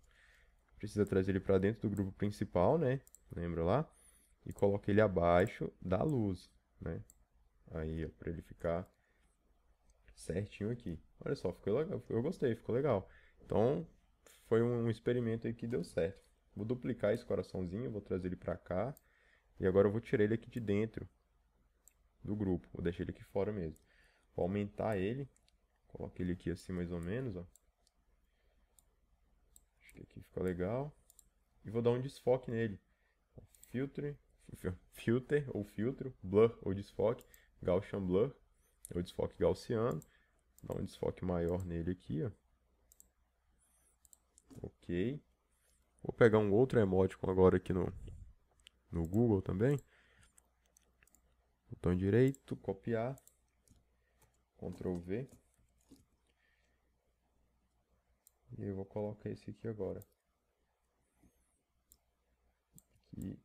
Precisa trazer ele para dentro do grupo principal, né? Lembra lá? E coloca ele abaixo da luz, né? Aí, para ele ficar certinho aqui. Olha só, ficou legal. Eu gostei, ficou legal. Então, foi um experimento aí que deu certo. Vou duplicar esse coraçãozinho, vou trazer ele para cá. E agora eu vou tirar ele aqui de dentro do grupo. Vou deixar ele aqui fora mesmo. Vou aumentar ele. Coloco ele aqui assim mais ou menos, ó. Acho que aqui ficou legal. E vou dar um desfoque nele. Filtre, filter ou filtro, blur ou desfoque, Gaussian blur, ou desfoque gaussiano. Dá um desfoque maior nele aqui, ó. Ok. Vou pegar um outro emoticon agora aqui no Google também. Botão direito, copiar, Ctrl V. E eu vou colocar esse aqui agora. Aqui.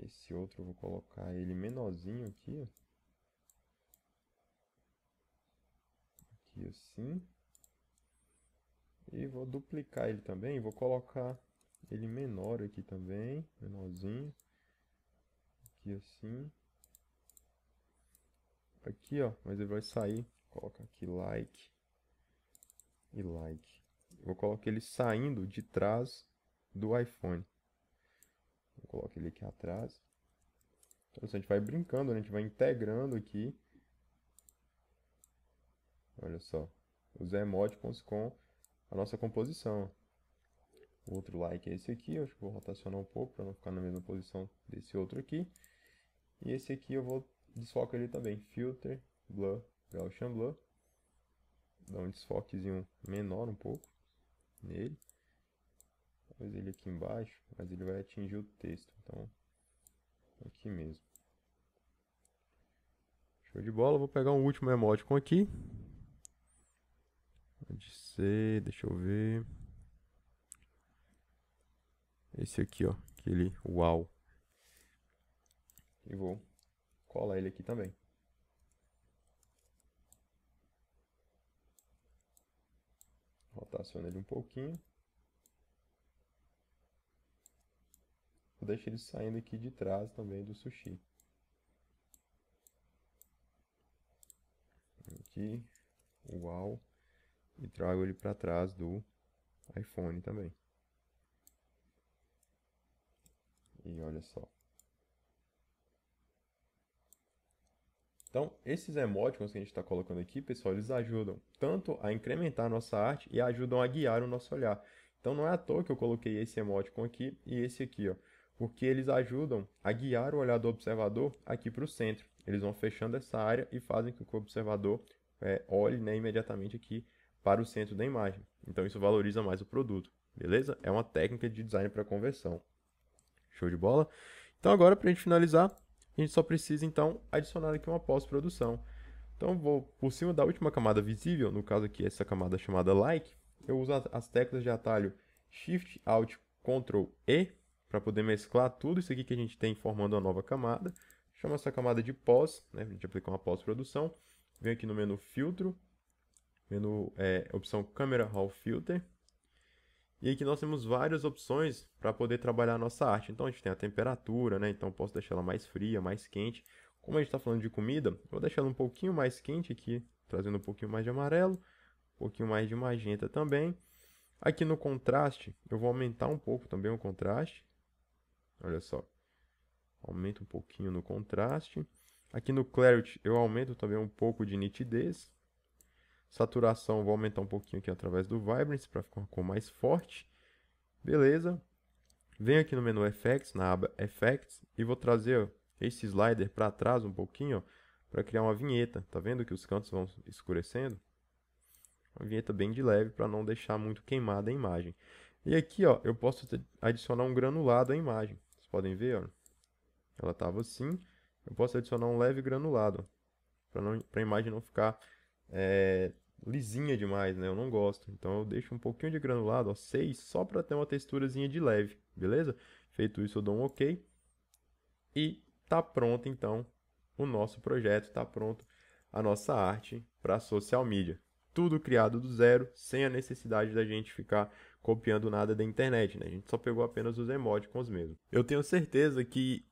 Esse outro eu vou colocar ele menorzinho aqui, ó. Aqui assim. E vou duplicar ele também. Vou colocar ele menor aqui também. Menorzinho. Aqui assim. Aqui, ó. Mas ele vai sair. Vou colocar aqui like. E like. Vou colocar ele saindo de trás do iPhone. Vou colocar ele aqui atrás. Então, assim, a gente vai brincando, né? A gente vai integrando aqui. Olha só. Os emoticons com a nossa composição. O outro like é esse aqui. Eu acho que vou rotacionar um pouco para não ficar na mesma posição desse outro aqui. E esse aqui eu vou desfocar ele também. Filter, Blur, Gaussian Blur. Dá um desfoquezinho menor um pouco nele. Talvez ele aqui embaixo, mas ele vai atingir o texto. Então, aqui mesmo. Show de bola. Vou pegar um último emoticon aqui. Pode ser, deixa eu ver. Esse aqui, ó. Aquele uau. E vou colar ele aqui também. Rotaciona ele um pouquinho. Vou deixar ele saindo aqui de trás também do sushi. Aqui, uau. E trago ele para trás do iPhone também. E olha só. Então, esses emoticons que a gente está colocando aqui, pessoal, eles ajudam tanto a incrementar a nossa arte e ajudam a guiar o nosso olhar. Então, Então não é à toa que eu coloquei esse emoticon aqui e esse aqui, ó, porque eles ajudam a guiar o olhar do observador aqui para o centro. Eles vão fechando essa área e fazem com que o observador olhe, né, imediatamente aqui para o centro da imagem. Então isso valoriza mais o produto, beleza? É uma técnica de design para conversão. Show de bola? Então agora, para a gente finalizar, a gente só precisa então adicionar aqui uma pós-produção. Então eu vou por cima da última camada visível, no caso aqui essa camada chamada Like, eu uso as teclas de atalho Shift, Alt, Ctrl E para poder mesclar tudo isso aqui que a gente tem formando uma nova camada. Chama essa camada de pós, né, para a gente aplicar uma pós-produção. Venho aqui no menu Filtro, menu opção Camera Raw Filter. E aqui nós temos várias opções para poder trabalhar a nossa arte. Então a gente tem a temperatura, né? Então posso deixar ela mais fria, mais quente. Como a gente está falando de comida, eu vou deixar ela um pouquinho mais quente aqui, trazendo um pouquinho mais de amarelo, um pouquinho mais de magenta também. Aqui no contraste, eu vou aumentar um pouco também o contraste. Olha só, aumento um pouquinho no contraste. Aqui no Clarity, eu aumento também um pouco de nitidez. Saturação, vou aumentar um pouquinho aqui através do Vibrance para ficar uma cor mais forte. Beleza. Venho aqui no menu Effects, na aba Effects, e vou trazer ó, esse slider para trás um pouquinho, para criar uma vinheta. Tá vendo que os cantos vão escurecendo? Uma vinheta bem de leve para não deixar muito queimada a imagem. E aqui, ó, eu posso adicionar um granulado à imagem. Vocês podem ver, ó, ela estava assim. Eu posso adicionar um leve granulado, para a imagem não ficar lisinha demais, né? Eu não gosto. Então eu deixo um pouquinho de granulado, ó, 6, só para ter uma texturazinha de leve, beleza? Feito isso, eu dou um OK. E tá pronto, então, o nosso projeto, tá pronto a nossa arte para social media. Tudo criado do zero, sem a necessidade da gente ficar copiando nada da internet, né? A gente só pegou apenas os emoticons mesmo. Eu tenho certeza que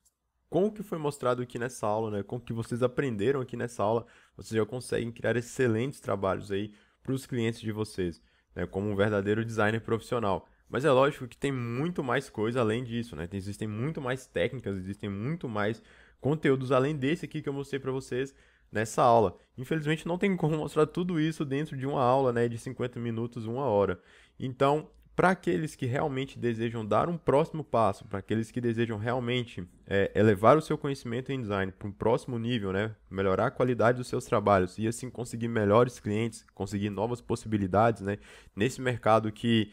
com o que foi mostrado aqui nessa aula, né, com o que vocês aprenderam aqui nessa aula, vocês já conseguem criar excelentes trabalhos aí para os clientes de vocês, né, como um verdadeiro designer profissional. Mas é lógico que tem muito mais coisa além disso, né? Existem muito mais técnicas, existem muito mais conteúdos além desse aqui que eu mostrei para vocês nessa aula. Infelizmente não tem como mostrar tudo isso dentro de uma aula, né, de 50 minutos, 1 hora. Então, para aqueles que realmente desejam dar um próximo passo, para aqueles que desejam realmente elevar o seu conhecimento em design para um próximo nível, né? Melhorar a qualidade dos seus trabalhos e assim conseguir melhores clientes, conseguir novas possibilidades, né? Nesse mercado que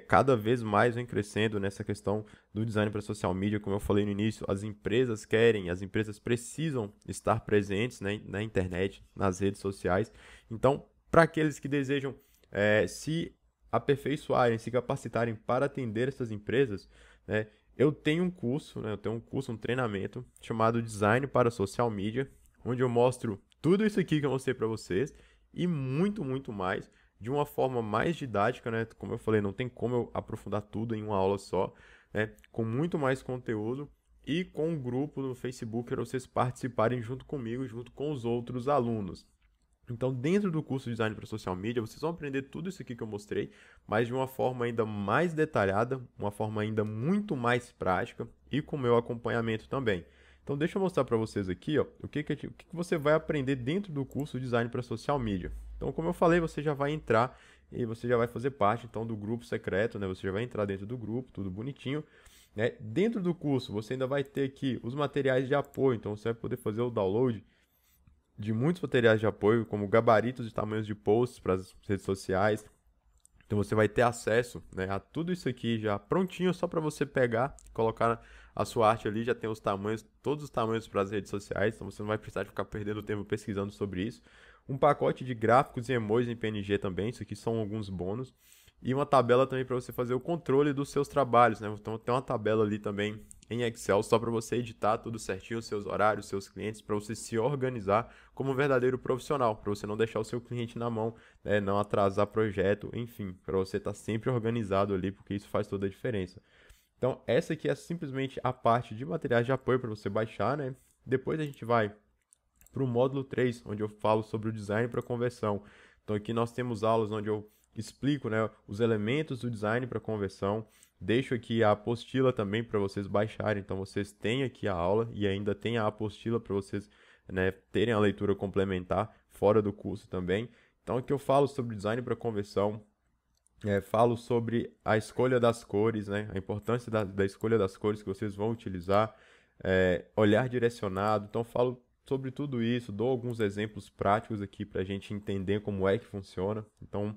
cada vez mais vem crescendo nessa questão do design para social media, como eu falei no início, as empresas querem, as empresas precisam estar presentes, né, na internet, nas redes sociais. Então, para aqueles que desejam se aperfeiçoarem, se capacitarem para atender essas empresas, né, eu tenho um curso, né, um treinamento chamado Design para Social Media, onde eu mostro tudo isso aqui que eu mostrei para vocês e muito, muito mais, de uma forma mais didática, né, como eu falei, não tem como eu aprofundar tudo em uma aula só, né, com muito mais conteúdo e com um grupo no Facebook para vocês participarem junto comigo, junto com os outros alunos. Então, dentro do curso de Design para Social Media, vocês vão aprender tudo isso aqui que eu mostrei, mas de uma forma ainda mais detalhada, uma forma ainda muito mais prática e com o meu acompanhamento também. Então, deixa eu mostrar para vocês aqui ó, o que você vai aprender dentro do curso de Design para Social Media. Então, como eu falei, você já vai entrar e você já vai fazer parte então, do grupo secreto, né? Você já vai entrar dentro do grupo, tudo bonitinho. Né? Dentro do curso, você ainda vai ter aqui os materiais de apoio, então você vai poder fazer o download de muitos materiais de apoio, como gabaritos de tamanhos de posts para as redes sociais. Então você vai ter acesso, né, a tudo isso aqui já prontinho, só para você pegar, colocar a sua arte ali, já tem os tamanhos, todos os tamanhos para as redes sociais, então você não vai precisar ficar perdendo tempo pesquisando sobre isso. Um pacote de gráficos e emojis em PNG também, isso aqui são alguns bônus. E uma tabela também para você fazer o controle dos seus trabalhos, né? Então tem uma tabela ali também em Excel só para você editar tudo certinho, os seus horários, seus clientes, para você se organizar como um verdadeiro profissional, para você não deixar o seu cliente na mão, né? Não atrasar projeto, enfim, para você estar sempre organizado ali, porque isso faz toda a diferença. Então essa aqui é simplesmente a parte de materiais de apoio para você baixar, né? Depois a gente vai para o módulo 3, onde eu falo sobre o design para conversão. Então aqui nós temos aulas onde eu explico, né, os elementos do design para conversão. Deixo aqui a apostila também para vocês baixarem. Então vocês têm aqui a aula e ainda tem a apostila para vocês, né, terem a leitura complementar fora do curso também. Então aqui eu falo sobre design para conversão. Falo sobre a escolha das cores, né? A importância da escolha das cores que vocês vão utilizar, olhar direcionado. Então, falo sobre tudo isso, dou alguns exemplos práticos aqui para a gente entender como é que funciona. Então,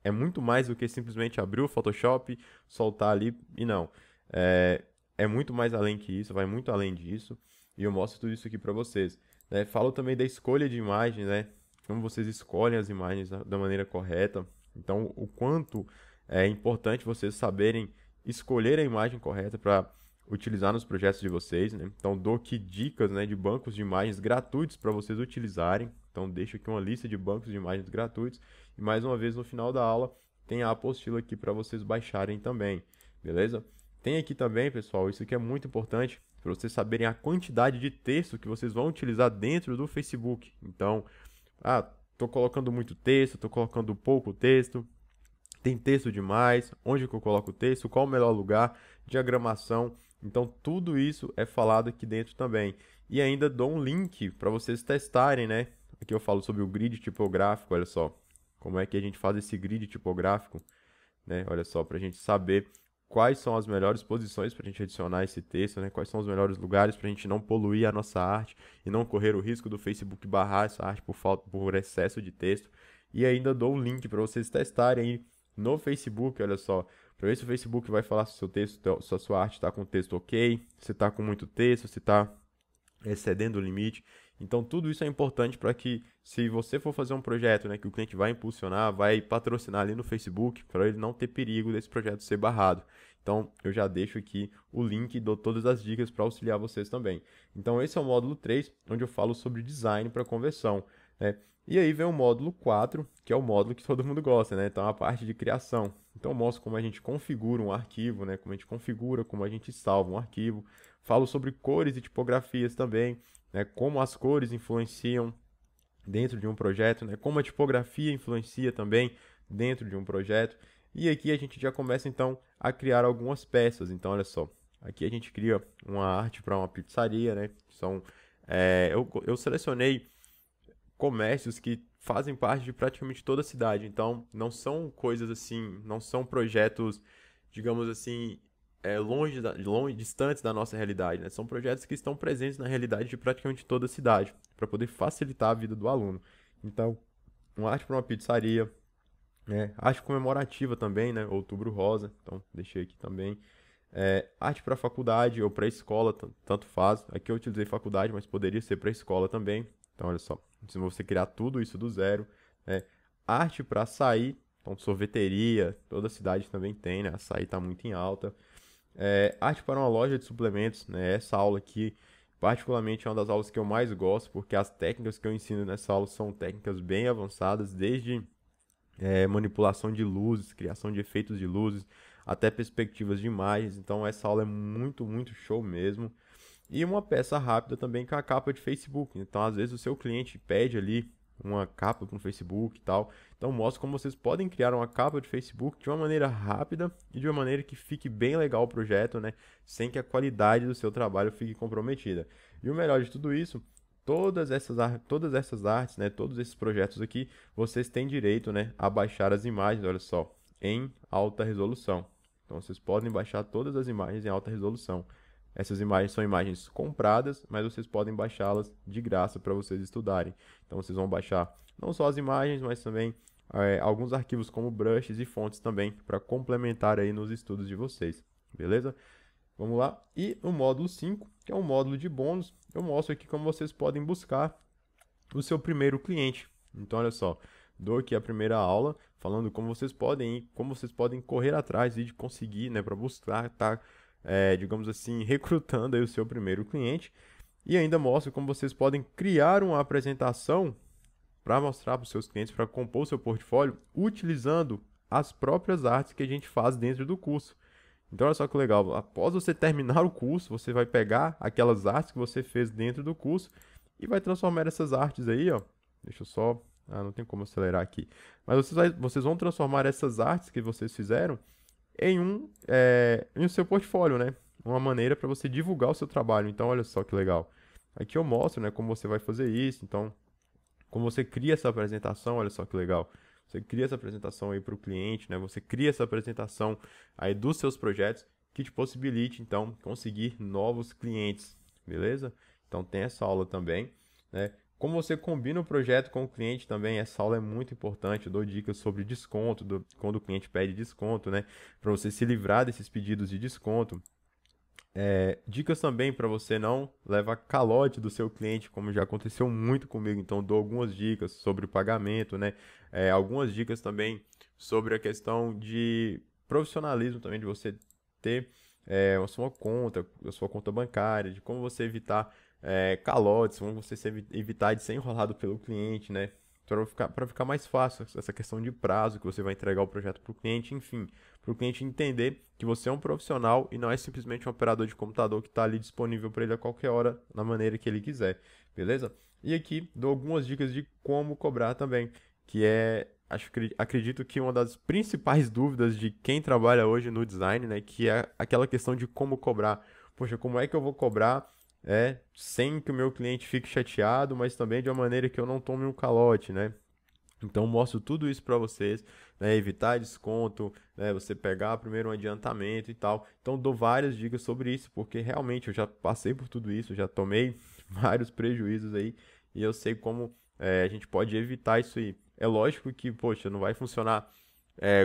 é muito mais do que simplesmente abrir o Photoshop, soltar ali e não. É, é muito mais além que isso, vai muito além disso. E eu mostro tudo isso aqui para vocês. Né? Falo também da escolha de imagens, né? Como vocês escolhem as imagens da maneira correta. Então, o quanto é importante vocês saberem escolher a imagem correta para utilizar nos projetos de vocês, né? Então, dou aqui dicas, né, de bancos de imagens gratuitos para vocês utilizarem. Então, deixo aqui uma lista de bancos de imagens gratuitos. E mais uma vez, no final da aula, tem a apostila aqui para vocês baixarem também, beleza? Tem aqui também, pessoal, isso aqui é muito importante para vocês saberem a quantidade de texto que vocês vão utilizar dentro do Facebook. Então, estou colocando muito texto, estou colocando pouco texto, tem texto demais, onde que eu coloco o texto, qual o melhor lugar, diagramação. Então, tudo isso é falado aqui dentro também. E ainda dou um link para vocês testarem, né? Aqui eu falo sobre o grid tipográfico, olha só. Como é que a gente faz esse grid tipográfico, né? Olha só, para a gente saber quais são as melhores posições para a gente adicionar esse texto, né? Quais são os melhores lugares para a gente não poluir a nossa arte e não correr o risco do Facebook barrar essa arte por excesso de texto. E ainda dou um link para vocês testarem aí no Facebook, olha só, para ver se o Facebook vai falar se o seu texto, se a sua arte está com texto ok, se está com muito texto, se está excedendo o limite. Então, tudo isso é importante para que, se você for fazer um projeto, né, que o cliente vai impulsionar, vai patrocinar ali no Facebook, para ele não ter perigo desse projeto ser barrado. Então, eu já deixo aqui o link e dou todas as dicas para auxiliar vocês também. Então, esse é o módulo 3, onde eu falo sobre design para conversão, né? E aí vem o módulo 4, que é o módulo que todo mundo gosta, né? Então, a parte de criação. Então, eu mostro como a gente configura um arquivo, né? Como a gente configura, como a gente salva um arquivo. Falo sobre cores e tipografias também, né? Como as cores influenciam dentro de um projeto, né? Como a tipografia influencia também dentro de um projeto. E aqui a gente já começa, então, a criar algumas peças. Então, olha só. Aqui a gente cria uma arte para uma pizzaria, né? Eu selecionei comércios que fazem parte de praticamente toda a cidade. Então, não são coisas assim, não são projetos, digamos assim, longe, distantes da nossa realidade, né? São projetos que estão presentes na realidade de praticamente toda a cidade, para poder facilitar a vida do aluno. Então, uma arte para uma pizzaria, né? Arte comemorativa também, né? Outubro Rosa, então deixei aqui também. Arte para faculdade ou para escola, tanto faz. Aqui eu utilizei faculdade, mas poderia ser para escola também. Então, olha só, se você criar tudo isso do zero, né? Arte para açaí, então sorveteria, toda a cidade também tem, né? Açaí está muito em alta. Arte para uma loja de suplementos, né? Essa aula aqui, particularmente, é uma das aulas que eu mais gosto, porque as técnicas que eu ensino nessa aula são técnicas bem avançadas, desde manipulação de luzes, criação de efeitos de luzes, até perspectivas de imagens. Então, essa aula é muito, muito show mesmo. E uma peça rápida também com a capa de Facebook. Então, às vezes, o seu cliente pede ali uma capa para o Facebook e tal. Então, mostro como vocês podem criar uma capa de Facebook de uma maneira rápida e de uma maneira que fique bem legal o projeto, né? Sem que a qualidade do seu trabalho fique comprometida. E o melhor de tudo isso, todas essas artes, né? Todos esses projetos aqui, vocês têm direito, né? A baixar as imagens, olha só, em alta resolução. Então, vocês podem baixar todas as imagens em alta resolução. Essas imagens são imagens compradas, mas vocês podem baixá-las de graça para vocês estudarem. Então vocês vão baixar não só as imagens, mas também alguns arquivos como brushes e fontes também para complementar aí nos estudos de vocês. Beleza? Vamos lá. E o módulo 5, que é um módulo de bônus, eu mostro aqui como vocês podem buscar o seu primeiro cliente. Então olha só, dou aqui a primeira aula falando como vocês podem ir, como vocês podem correr atrás de conseguir, né, para buscar, tá, digamos assim, recrutando aí o seu primeiro cliente. E ainda mostro como vocês podem criar uma apresentação para mostrar para os seus clientes, para compor o seu portfólio, utilizando as próprias artes que a gente faz dentro do curso. Então, olha só que legal, após você terminar o curso, você vai pegar aquelas artes que você fez dentro do curso e vai transformar essas artes aí, ó. Deixa eu só... não tem como acelerar aqui. Mas vocês vão transformar essas artes que vocês fizeram em um seu portfólio, né? Uma maneira para você divulgar o seu trabalho. Então, olha só que legal. Aqui eu mostro, né, como você vai fazer isso. Então, como você cria essa apresentação, olha só que legal. Você cria essa apresentação aí para o cliente, né? Você cria essa apresentação aí dos seus projetos que te possibilite, então, conseguir novos clientes, beleza? Então, tem essa aula também, né? Como você combina o projeto com o cliente também, essa aula é muito importante. Eu dou dicas sobre desconto, quando o cliente pede desconto, né? Para você se livrar desses pedidos de desconto. Dicas também para você não levar calote do seu cliente, como já aconteceu muito comigo. Então, dou algumas dicas sobre o pagamento, né? Algumas dicas também sobre a questão de profissionalismo também, de você ter a sua conta bancária, de como você evitar calotes, como você evitar de ser enrolado pelo cliente, né? Para ficar mais fácil essa questão de prazo que você vai entregar o projeto para o cliente, enfim, para o cliente entender que você é um profissional e não é simplesmente um operador de computador que está ali disponível para ele a qualquer hora, na maneira que ele quiser, beleza? E aqui dou algumas dicas de como cobrar também, que acredito que uma das principais dúvidas de quem trabalha hoje no design, né, que é aquela questão de como cobrar. Poxa, como é que eu vou cobrar sem que o meu cliente fique chateado, mas também de uma maneira que eu não tome um calote, né? Então, mostro tudo isso para vocês, né? Evitar desconto, né? Você pegar primeiro um adiantamento e tal. Então, dou várias dicas sobre isso, porque realmente eu já passei por tudo isso, já tomei vários prejuízos aí e eu sei como a gente pode evitar isso aí. É lógico que, poxa, não vai funcionar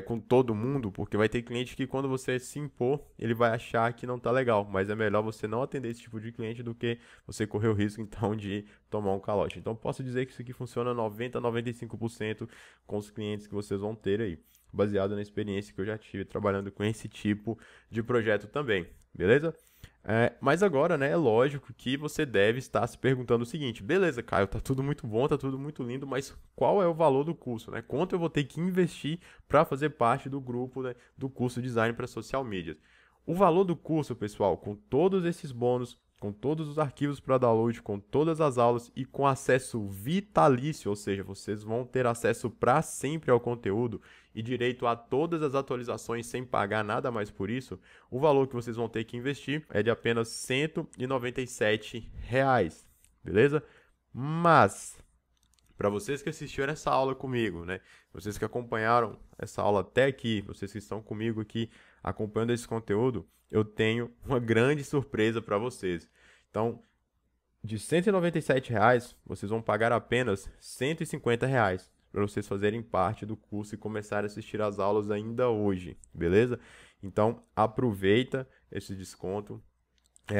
com todo mundo, porque vai ter cliente que quando você se impor, ele vai achar que não tá legal, mas é melhor você não atender esse tipo de cliente do que você correr o risco então de tomar um calote. Então posso dizer que isso aqui funciona 90 a 95% com os clientes que vocês vão ter aí, baseado na experiência que eu já tive trabalhando com esse tipo de projeto também, beleza? Mas agora, né, é lógico que você deve estar se perguntando o seguinte: beleza, Caio, tá tudo muito bom, tá tudo muito lindo, mas qual é o valor do curso, né? Quanto eu vou ter que investir para fazer parte do grupo, né, do curso Design para Social Media? O valor do curso, pessoal, com todos esses bônus, com todos os arquivos para download, com todas as aulas e com acesso vitalício, ou seja, vocês vão ter acesso para sempre ao conteúdo e direito a todas as atualizações sem pagar nada mais por isso, o valor que vocês vão ter que investir é de apenas R$ 197, beleza? Mas para vocês que assistiram essa aula comigo, né? Vocês que acompanharam essa aula até aqui, vocês que estão comigo aqui acompanhando esse conteúdo, eu tenho uma grande surpresa para vocês. Então, de R$ 197, vocês vão pagar apenas R$ 150 para vocês fazerem parte do curso e começar a assistir às aulas ainda hoje, beleza? Então, aproveita esse desconto,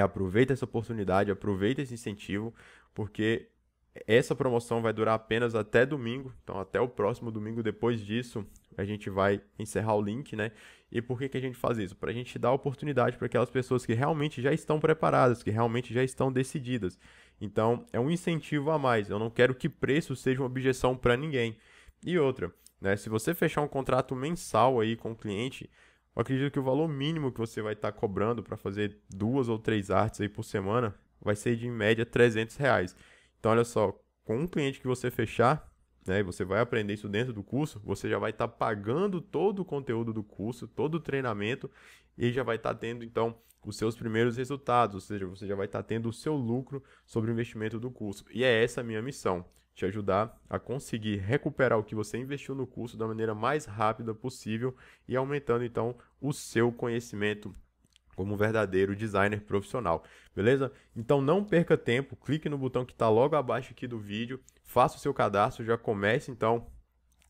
aproveita essa oportunidade, aproveita esse incentivo, porque essa promoção vai durar apenas até domingo, então até o próximo domingo. Depois disso, a gente vai encerrar o link, né? E por que a gente faz isso? Para a gente dar oportunidade para aquelas pessoas que realmente já estão preparadas, que realmente já estão decididas. Então, é um incentivo a mais. Eu não quero que preço seja uma objeção para ninguém. E outra, né? Se você fechar um contrato mensal aí com o cliente, eu acredito que o valor mínimo que você vai estar cobrando para fazer 2 ou 3 artes aí por semana vai ser de, em média, R$ 300. Então, olha só, com um cliente que você fechar, né, e você vai aprender isso dentro do curso, você já vai estar pagando todo o conteúdo do curso, todo o treinamento, e já vai estar tendo, então, os seus primeiros resultados, ou seja, você já vai estar tendo o seu lucro sobre o investimento do curso. E é essa a minha missão, te ajudar a conseguir recuperar o que você investiu no curso da maneira mais rápida possível e aumentando, então, o seu conhecimento como um verdadeiro designer profissional, beleza? Então não perca tempo, clique no botão que está logo abaixo aqui do vídeo, faça o seu cadastro, já comece então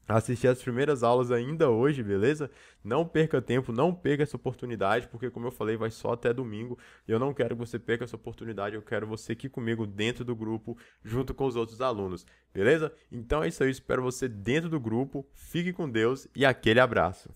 a assistir as primeiras aulas ainda hoje, beleza? Não perca tempo, não perca essa oportunidade, porque como eu falei, vai só até domingo, e eu não quero que você perca essa oportunidade, eu quero você aqui comigo dentro do grupo, junto com os outros alunos, beleza? Então é isso aí, espero você dentro do grupo, fique com Deus e aquele abraço!